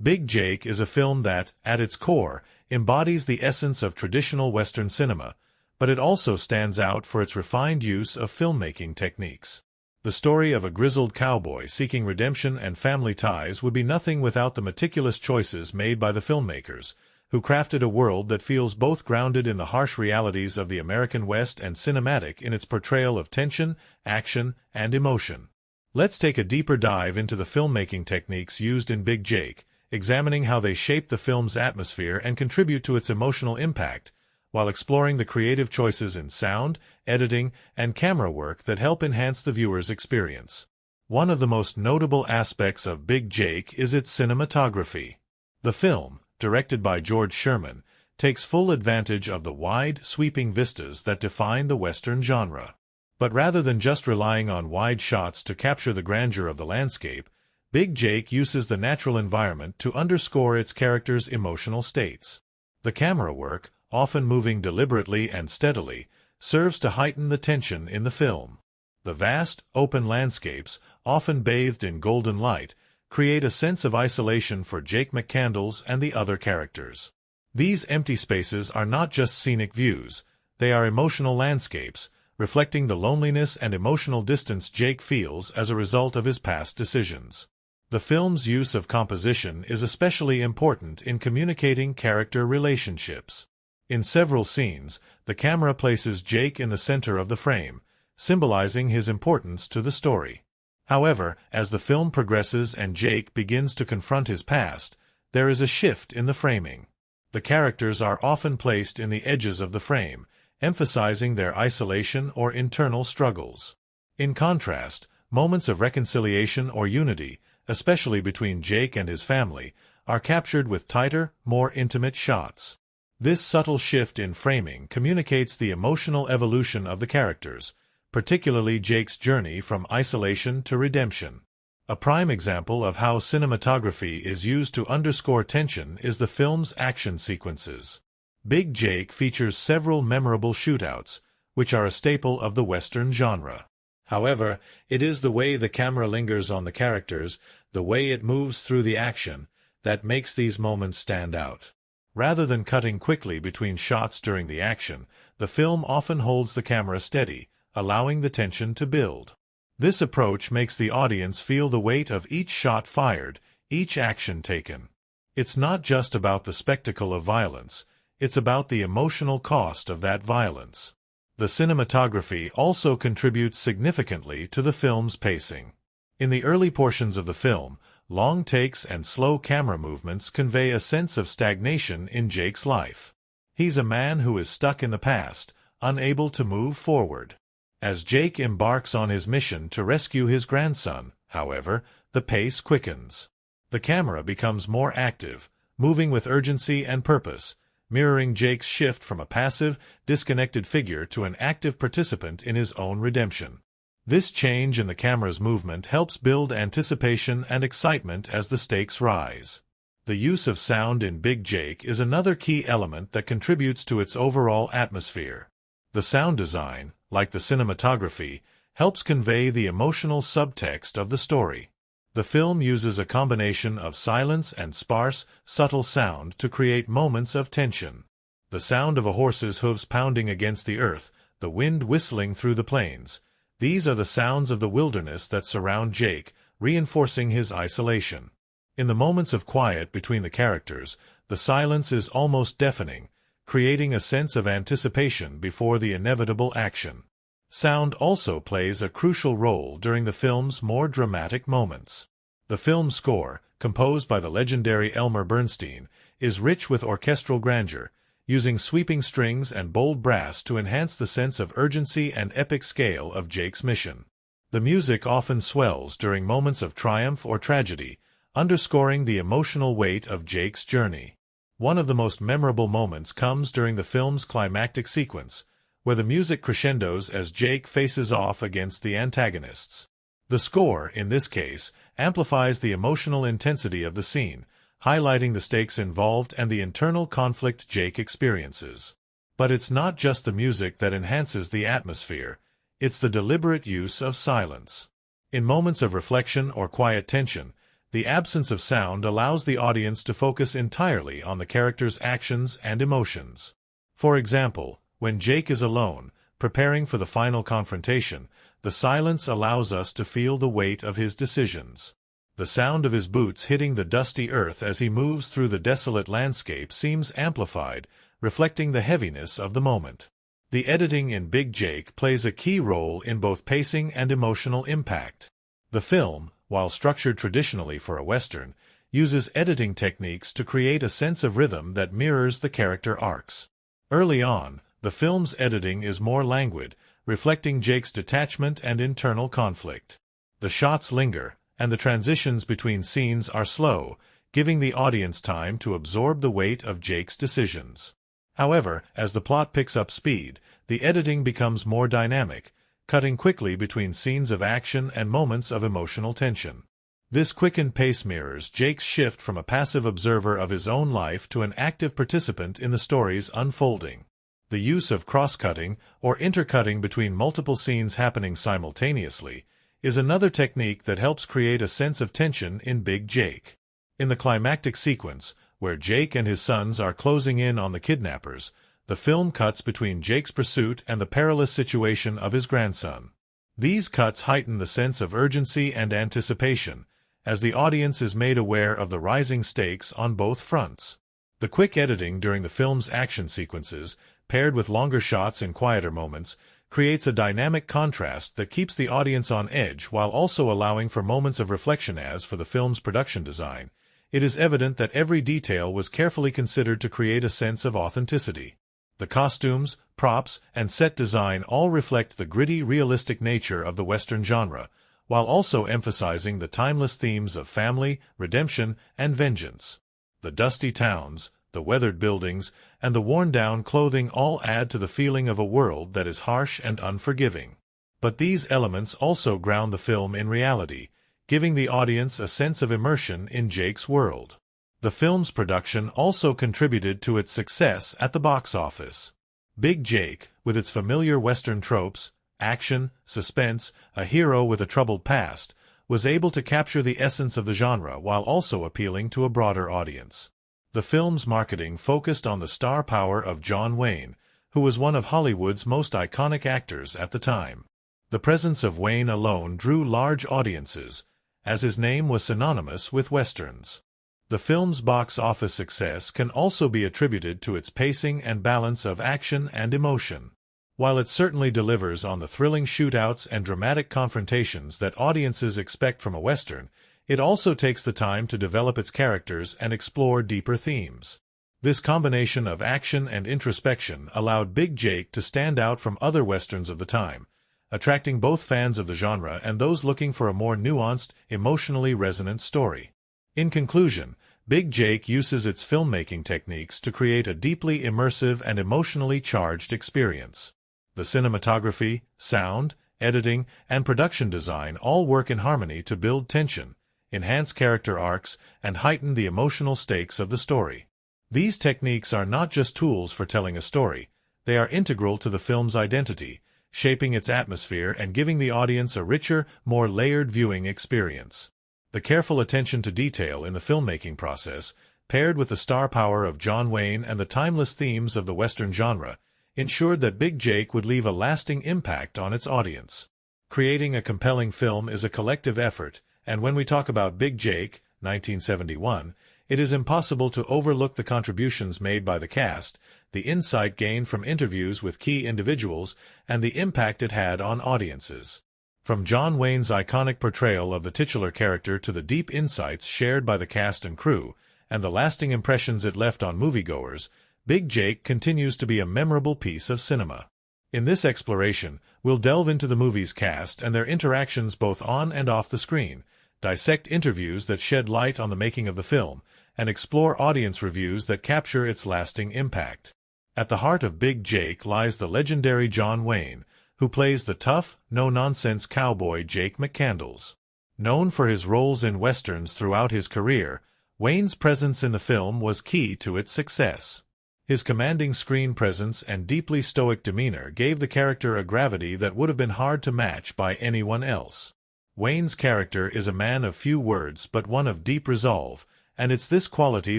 Big Jake is a film that, at its core, embodies the essence of traditional Western cinema, but it also stands out for its refined use of filmmaking techniques. The story of a grizzled cowboy seeking redemption and family ties would be nothing without the meticulous choices made by the filmmakers, who crafted a world that feels both grounded in the harsh realities of the American West and cinematic in its portrayal of tension, action, and emotion. Let's take a deeper dive into the filmmaking techniques used in Big Jake, examining how they shape the film's atmosphere and contribute to its emotional impact, while exploring the creative choices in sound, editing, and camera work that help enhance the viewer's experience. One of the most notable aspects of Big Jake is its cinematography. The film, directed by George Sherman, takes full advantage of the wide, sweeping vistas that define the Western genre. But rather than just relying on wide shots to capture the grandeur of the landscape, Big Jake uses the natural environment to underscore its characters' emotional states. The camera work, often moving deliberately and steadily, serves to heighten the tension in the film. The vast, open landscapes, often bathed in golden light, create a sense of isolation for Jake McCandles and the other characters. These empty spaces are not just scenic views, they are emotional landscapes, reflecting the loneliness and emotional distance Jake feels as a result of his past decisions. The film's use of composition is especially important in communicating character relationships. In several scenes, the camera places Jake in the center of the frame, symbolizing his importance to the story. However, as the film progresses and Jake begins to confront his past, there is a shift in the framing. The characters are often placed in the edges of the frame, emphasizing their isolation or internal struggles. In contrast, moments of reconciliation or unity, especially between Jake and his family, are captured with tighter, more intimate shots. This subtle shift in framing communicates the emotional evolution of the characters, particularly Jake's journey from isolation to redemption. A prime example of how cinematography is used to underscore tension is the film's action sequences. Big Jake features several memorable shootouts, which are a staple of the Western genre. However, it is the way the camera lingers on the characters, the way it moves through the action, that makes these moments stand out. Rather than cutting quickly between shots during the action, the film often holds the camera steady, allowing the tension to build. This approach makes the audience feel the weight of each shot fired, each action taken. It's not just about the spectacle of violence, it's about the emotional cost of that violence. The cinematography also contributes significantly to the film's pacing. In the early portions of the film, long takes and slow camera movements convey a sense of stagnation in Jake's life. He's a man who is stuck in the past, unable to move forward. As Jake embarks on his mission to rescue his grandson, however, the pace quickens. The camera becomes more active, moving with urgency and purpose, mirroring Jake's shift from a passive, disconnected figure to an active participant in his own redemption. This change in the camera's movement helps build anticipation and excitement as the stakes rise. The use of sound in Big Jake is another key element that contributes to its overall atmosphere. The sound design, like the cinematography, helps convey the emotional subtext of the story. The film uses a combination of silence and sparse, subtle sound to create moments of tension. The sound of a horse's hooves pounding against the earth, the wind whistling through the plains. These are the sounds of the wilderness that surround Jake, reinforcing his isolation. In the moments of quiet between the characters, the silence is almost deafening, creating a sense of anticipation before the inevitable action. Sound also plays a crucial role during the film's more dramatic moments. The film score, composed by the legendary Elmer Bernstein, is rich with orchestral grandeur, using sweeping strings and bold brass to enhance the sense of urgency and epic scale of Jake's mission. The music often swells during moments of triumph or tragedy, underscoring the emotional weight of Jake's journey. One of the most memorable moments comes during the film's climactic sequence, where the music crescendos as Jake faces off against the antagonists. The score, in this case, amplifies the emotional intensity of the scene, highlighting the stakes involved and the internal conflict Jake experiences. But it's not just the music that enhances the atmosphere, it's the deliberate use of silence. In moments of reflection or quiet tension, the absence of sound allows the audience to focus entirely on the character's actions and emotions. For example, when Jake is alone, preparing for the final confrontation, the silence allows us to feel the weight of his decisions. The sound of his boots hitting the dusty earth as he moves through the desolate landscape seems amplified, reflecting the heaviness of the moment. The editing in Big Jake plays a key role in both pacing and emotional impact. The film, while structured traditionally for a Western, uses editing techniques to create a sense of rhythm that mirrors the character arcs. Early on, the film's editing is more languid, reflecting Jake's detachment and internal conflict. The shots linger, and the transitions between scenes are slow, giving the audience time to absorb the weight of Jake's decisions. However, as the plot picks up speed, the editing becomes more dynamic, cutting quickly between scenes of action and moments of emotional tension. This quickened pace mirrors Jake's shift from a passive observer of his own life to an active participant in the story's unfolding. The use of cross-cutting, or intercutting between multiple scenes happening simultaneously, is another technique that helps create a sense of tension in Big Jake. In the climactic sequence, where Jake and his sons are closing in on the kidnappers, the film cuts between Jake's pursuit and the perilous situation of his grandson. These cuts heighten the sense of urgency and anticipation, as the audience is made aware of the rising stakes on both fronts. The quick editing during the film's action sequences, paired with longer shots in quieter moments, creates a dynamic contrast that keeps the audience on edge while also allowing for moments of reflection. As for the film's production design, it is evident that every detail was carefully considered to create a sense of authenticity. The costumes, props, and set design all reflect the gritty, realistic nature of the Western genre, while also emphasizing the timeless themes of family, redemption, and vengeance. The dusty towns, the weathered buildings, and the worn-down clothing all add to the feeling of a world that is harsh and unforgiving. But these elements also ground the film in reality, giving the audience a sense of immersion in Jake's world. The film's production also contributed to its success at the box office. Big Jake, with its familiar Western tropes, action, suspense, a hero with a troubled past, was able to capture the essence of the genre while also appealing to a broader audience. The film's marketing focused on the star power of John Wayne, who was one of Hollywood's most iconic actors at the time. The presence of Wayne alone drew large audiences, as his name was synonymous with Westerns. The film's box office success can also be attributed to its pacing and balance of action and emotion. While it certainly delivers on the thrilling shootouts and dramatic confrontations that audiences expect from a Western, it also takes the time to develop its characters and explore deeper themes. This combination of action and introspection allowed Big Jake to stand out from other Westerns of the time, attracting both fans of the genre and those looking for a more nuanced, emotionally resonant story. In conclusion, Big Jake uses its filmmaking techniques to create a deeply immersive and emotionally charged experience. The cinematography, sound, editing, and production design all work in harmony to build tension, enhance character arcs, and heighten the emotional stakes of the story. These techniques are not just tools for telling a story, they are integral to the film's identity, shaping its atmosphere and giving the audience a richer, more layered viewing experience. The careful attention to detail in the filmmaking process, paired with the star power of John Wayne and the timeless themes of the Western genre, ensured that Big Jake would leave a lasting impact on its audience. Creating a compelling film is a collective effort, and when we talk about Big Jake, 1971, it is impossible to overlook the contributions made by the cast, the insight gained from interviews with key individuals, and the impact it had on audiences. From John Wayne's iconic portrayal of the titular character to the deep insights shared by the cast and crew, and the lasting impressions it left on moviegoers, Big Jake continues to be a memorable piece of cinema. In this exploration, we'll delve into the movie's cast and their interactions both on and off the screen, dissect interviews that shed light on the making of the film, and explore audience reviews that capture its lasting impact. At the heart of Big Jake lies the legendary John Wayne, who plays the tough, no-nonsense cowboy Jake McCandles. Known for his roles in Westerns throughout his career, Wayne's presence in the film was key to its success. His commanding screen presence and deeply stoic demeanor gave the character a gravity that would have been hard to match by anyone else. Wayne's character is a man of few words but one of deep resolve, and it's this quality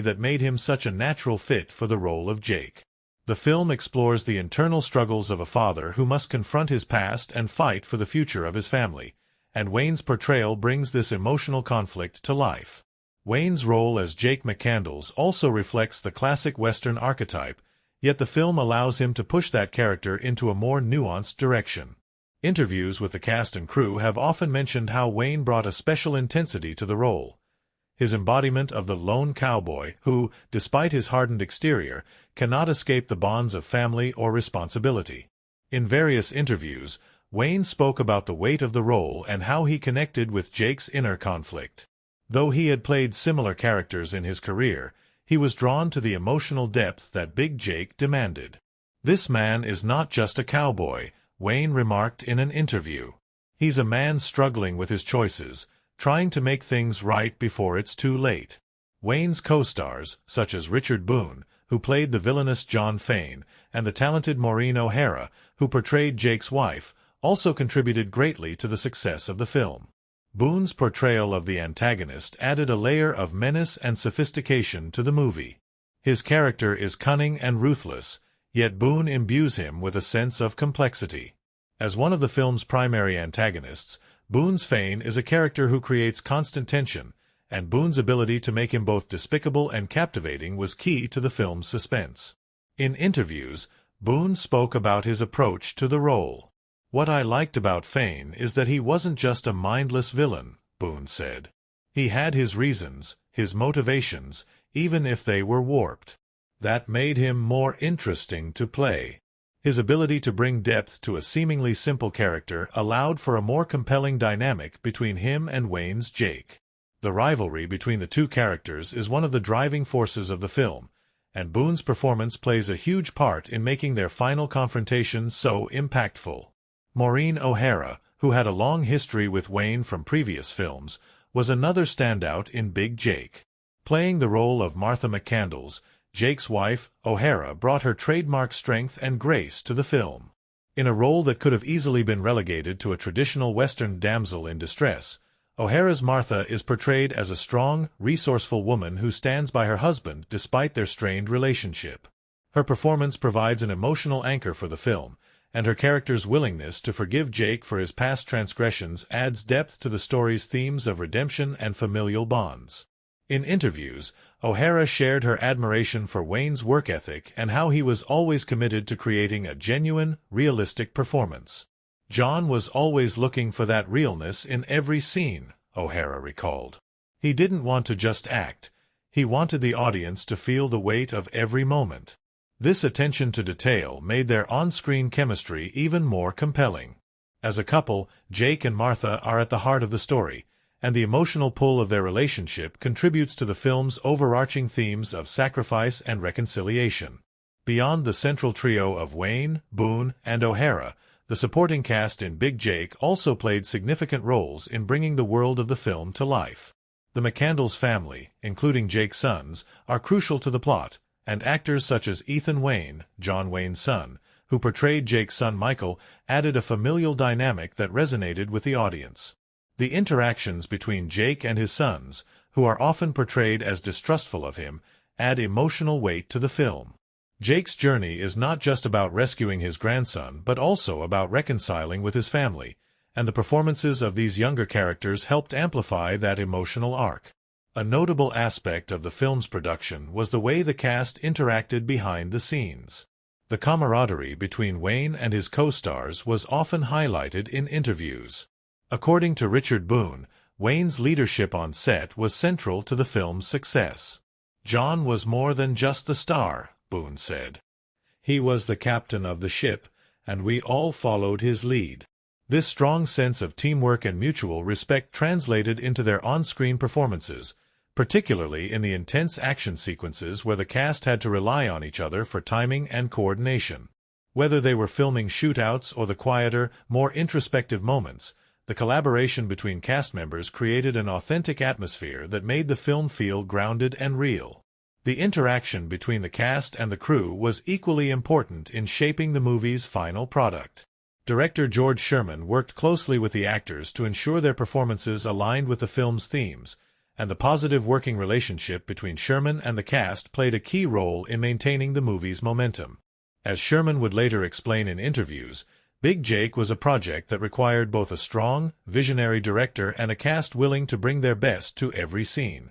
that made him such a natural fit for the role of Jake. The film explores the internal struggles of a father who must confront his past and fight for the future of his family, and Wayne's portrayal brings this emotional conflict to life. Wayne's role as Jake McCandless also reflects the classic Western archetype, yet the film allows him to push that character into a more nuanced direction. Interviews with the cast and crew have often mentioned how Wayne brought a special intensity to the role. His embodiment of the lone cowboy who, despite his hardened exterior, cannot escape the bonds of family or responsibility. In various interviews, Wayne spoke about the weight of the role and how he connected with Jake's inner conflict. Though he had played similar characters in his career, he was drawn to the emotional depth that Big Jake demanded. "This man is not just a cowboy," Wayne remarked in an interview. "He's a man struggling with his choices, trying to make things right before it's too late." Wayne's co-stars, such as Richard Boone, who played the villainous John Fane, and the talented Maureen O'Hara, who portrayed Jake's wife, also contributed greatly to the success of the film. Boone's portrayal of the antagonist added a layer of menace and sophistication to the movie. His character is cunning and ruthless, yet Boone imbues him with a sense of complexity. As one of the film's primary antagonists, Boone's Fane is a character who creates constant tension, and Boone's ability to make him both despicable and captivating was key to the film's suspense. In interviews, Boone spoke about his approach to the role. "What I liked about Fane is that he wasn't just a mindless villain," Boone said. "He had his reasons, his motivations, even if they were warped. That made him more interesting to play." His ability to bring depth to a seemingly simple character allowed for a more compelling dynamic between him and Wayne's Jake. The rivalry between the two characters is one of the driving forces of the film, and Boone's performance plays a huge part in making their final confrontation so impactful. Maureen O'Hara, who had a long history with Wayne from previous films, was another standout in Big Jake. Playing the role of Martha McCandless, Jake's wife, O'Hara brought her trademark strength and grace to the film. In a role that could have easily been relegated to a traditional Western damsel in distress, O'Hara's Martha is portrayed as a strong, resourceful woman who stands by her husband despite their strained relationship. Her performance provides an emotional anchor for the film, and her character's willingness to forgive Jake for his past transgressions adds depth to the story's themes of redemption and familial bonds. In interviews, O'Hara shared her admiration for Wayne's work ethic and how he was always committed to creating a genuine, realistic performance. "John was always looking for that realness in every scene," O'Hara recalled. "He didn't want to just act. He wanted the audience to feel the weight of every moment." This attention to detail made their on-screen chemistry even more compelling. As a couple, Jake and Martha are at the heart of the story, and the emotional pull of their relationship contributes to the film's overarching themes of sacrifice and reconciliation. Beyond the central trio of Wayne, Boone, and O'Hara, the supporting cast in Big Jake also played significant roles in bringing the world of the film to life. The McCandless family, including Jake's sons, are crucial to the plot, and actors such as Ethan Wayne, John Wayne's son, who portrayed Jake's son Michael, added a familial dynamic that resonated with the audience. The interactions between Jake and his sons, who are often portrayed as distrustful of him, add emotional weight to the film. Jake's journey is not just about rescuing his grandson but also about reconciling with his family, and the performances of these younger characters helped amplify that emotional arc. A notable aspect of the film's production was the way the cast interacted behind the scenes. The camaraderie between Wayne and his co-stars was often highlighted in interviews. According to Richard Boone, Wayne's leadership on set was central to the film's success. "John was more than just the star," Boone said. "He was the captain of the ship, and we all followed his lead." This strong sense of teamwork and mutual respect translated into their on-screen performances, particularly in the intense action sequences where the cast had to rely on each other for timing and coordination. Whether they were filming shootouts or the quieter, more introspective moments, the collaboration between cast members created an authentic atmosphere that made the film feel grounded and real. The interaction between the cast and the crew was equally important in shaping the movie's final product. Director George Sherman worked closely with the actors to ensure their performances aligned with the film's themes, and the positive working relationship between Sherman and the cast played a key role in maintaining the movie's momentum. As Sherman would later explain in interviews, Big Jake was a project that required both a strong, visionary director and a cast willing to bring their best to every scene.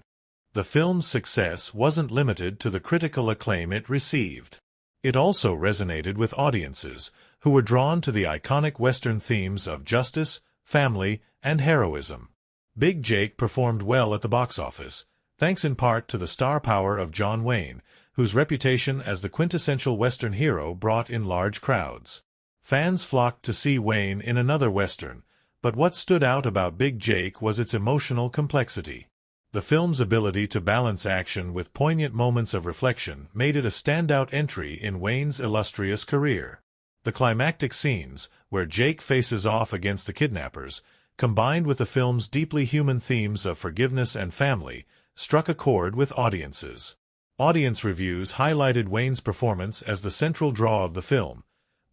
The film's success wasn't limited to the critical acclaim it received. It also resonated with audiences, who were drawn to the iconic Western themes of justice, family, and heroism. Big Jake performed well at the box office, thanks in part to the star power of John Wayne, whose reputation as the quintessential Western hero brought in large crowds. Fans flocked to see Wayne in another Western, but what stood out about Big Jake was its emotional complexity. The film's ability to balance action with poignant moments of reflection made it a standout entry in Wayne's illustrious career. The climactic scenes, where Jake faces off against the kidnappers, combined with the film's deeply human themes of forgiveness and family, struck a chord with audiences. Audience reviews highlighted Wayne's performance as the central draw of the film,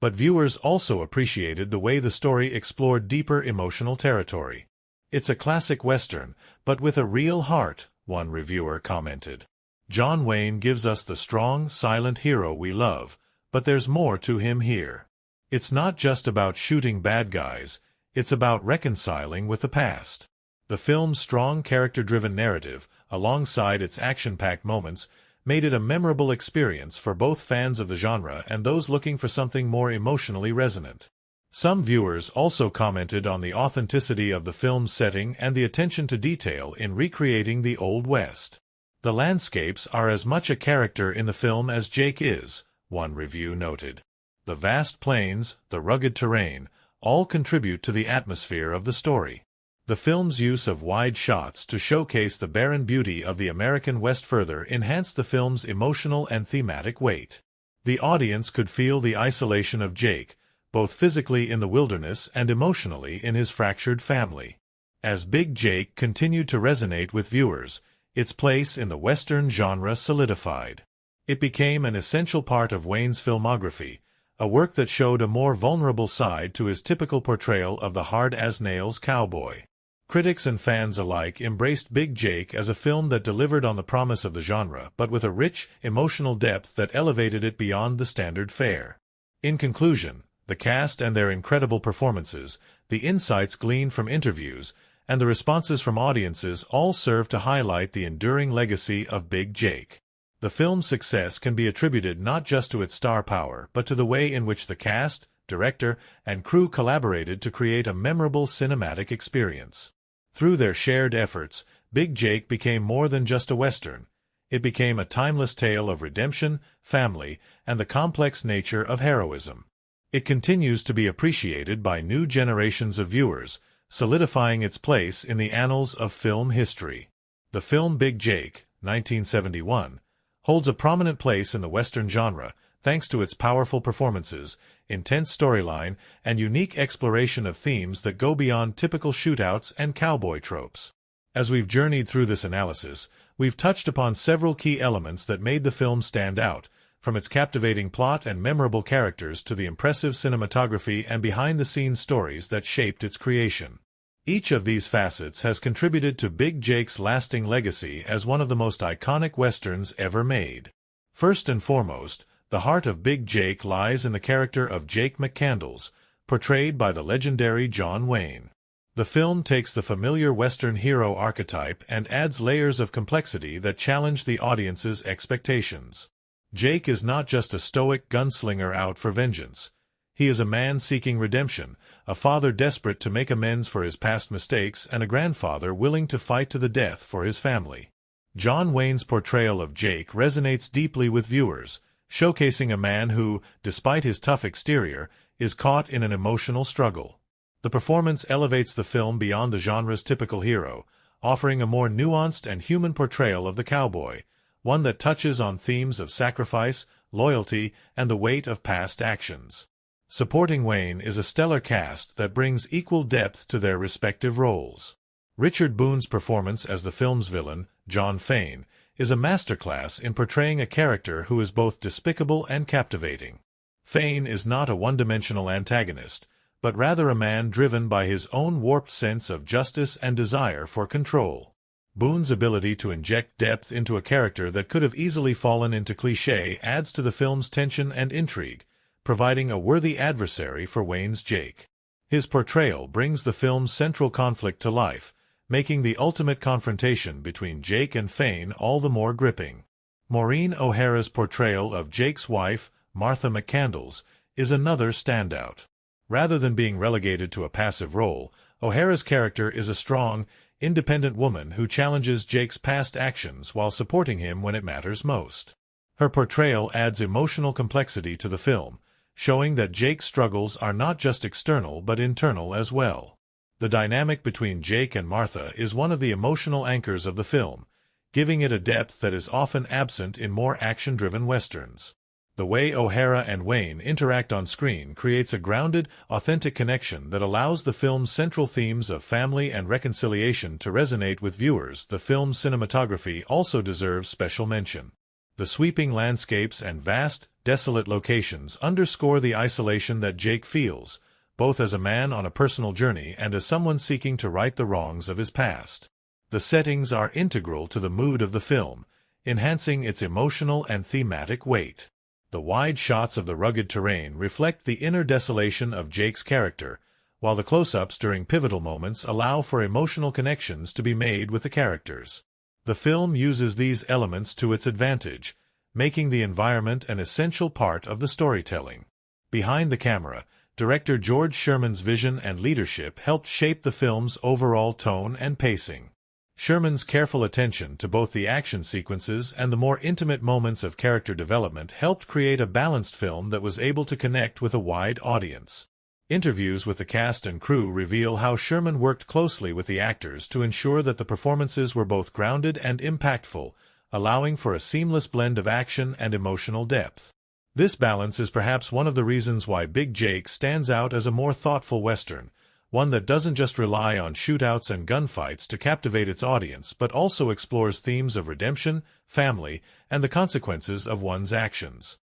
but viewers also appreciated the way the story explored deeper emotional territory. "It's a classic Western, but with a real heart," one reviewer commented. "John Wayne gives us the strong, silent hero we love, but there's more to him here. It's not just about shooting bad guys, it's about reconciling with the past." The film's strong character-driven narrative, alongside its action-packed moments, made it a memorable experience for both fans of the genre and those looking for something more emotionally resonant. Some viewers also commented on the authenticity of the film's setting and the attention to detail in recreating the Old West. "The landscapes are as much a character in the film as Jake is," one review noted. "The vast plains, the rugged terrain, all contribute to the atmosphere of the story." The film's use of wide shots to showcase the barren beauty of the American West further enhanced the film's emotional and thematic weight. The audience could feel the isolation of Jake, both physically in the wilderness and emotionally in his fractured family. As Big Jake continued to resonate with viewers, its place in the Western genre solidified. It became an essential part of Wayne's filmography, a work that showed a more vulnerable side to his typical portrayal of the hard-as-nails cowboy. Critics and fans alike embraced Big Jake as a film that delivered on the promise of the genre, but with a rich, emotional depth that elevated it beyond the standard fare. In conclusion, the cast and their incredible performances, the insights gleaned from interviews, and the responses from audiences all serve to highlight the enduring legacy of Big Jake. The film's success can be attributed not just to its star power, but to the way in which the cast, director, and crew collaborated to create a memorable cinematic experience. Through their shared efforts, Big Jake became more than just a Western. It became a timeless tale of redemption, family, and the complex nature of heroism. It continues to be appreciated by new generations of viewers, solidifying its place in the annals of film history. The film Big Jake, 1971, holds a prominent place in the Western genre, thanks to its powerful performances, intense storyline, and unique exploration of themes that go beyond typical shootouts and cowboy tropes. As we've journeyed through this analysis, we've touched upon several key elements that made the film stand out, from its captivating plot and memorable characters to the impressive cinematography and behind-the-scenes stories that shaped its creation. Each of these facets has contributed to Big Jake's lasting legacy as one of the most iconic Westerns ever made. First and foremost, the heart of Big Jake lies in the character of Jake McCandles, portrayed by the legendary John Wayne. The film takes the familiar Western hero archetype and adds layers of complexity that challenge the audience's expectations. Jake is not just a stoic gunslinger out for vengeance. He is a man seeking redemption, a father desperate to make amends for his past mistakes, and a grandfather willing to fight to the death for his family. John Wayne's portrayal of Jake resonates deeply with viewers, showcasing a man who, despite his tough exterior, is caught in an emotional struggle. The performance elevates the film beyond the genre's typical hero, offering a more nuanced and human portrayal of the cowboy, one that touches on themes of sacrifice, loyalty, and the weight of past actions. Supporting Wayne is a stellar cast that brings equal depth to their respective roles. Richard Boone's performance as the film's villain, John Fane, is a masterclass in portraying a character who is both despicable and captivating. Fane is not a one-dimensional antagonist, but rather a man driven by his own warped sense of justice and desire for control. Boone's ability to inject depth into a character that could have easily fallen into cliché adds to the film's tension and intrigue, providing a worthy adversary for Wayne's Jake. His portrayal brings the film's central conflict to life, making the ultimate confrontation between Jake and Fane all the more gripping. Maureen O'Hara's portrayal of Jake's wife, Martha McCandles, is another standout. Rather than being relegated to a passive role, O'Hara's character is a strong, independent woman who challenges Jake's past actions while supporting him when it matters most. Her portrayal adds emotional complexity to the film, showing that Jake's struggles are not just external but internal as well. The dynamic between Jake and Martha is one of the emotional anchors of the film, giving it a depth that is often absent in more action-driven westerns. The way O'Hara and Wayne interact on screen creates a grounded, authentic connection that allows the film's central themes of family and reconciliation to resonate with viewers. The film's cinematography also deserves special mention. The sweeping landscapes and vast, desolate locations underscore the isolation that Jake feels, both as a man on a personal journey and as someone seeking to right the wrongs of his past. The settings are integral to the mood of the film, enhancing its emotional and thematic weight. The wide shots of the rugged terrain reflect the inner desolation of Jake's character, while the close-ups during pivotal moments allow for emotional connections to be made with the characters. The film uses these elements to its advantage, making the environment an essential part of the storytelling. Behind the camera, director George Sherman's vision and leadership helped shape the film's overall tone and pacing. Sherman's careful attention to both the action sequences and the more intimate moments of character development helped create a balanced film that was able to connect with a wide audience. Interviews with the cast and crew reveal how Sherman worked closely with the actors to ensure that the performances were both grounded and impactful, allowing for a seamless blend of action and emotional depth. This balance is perhaps one of the reasons why Big Jake stands out as a more thoughtful Western, one that doesn't just rely on shootouts and gunfights to captivate its audience but also explores themes of redemption, family, and the consequences of one's actions.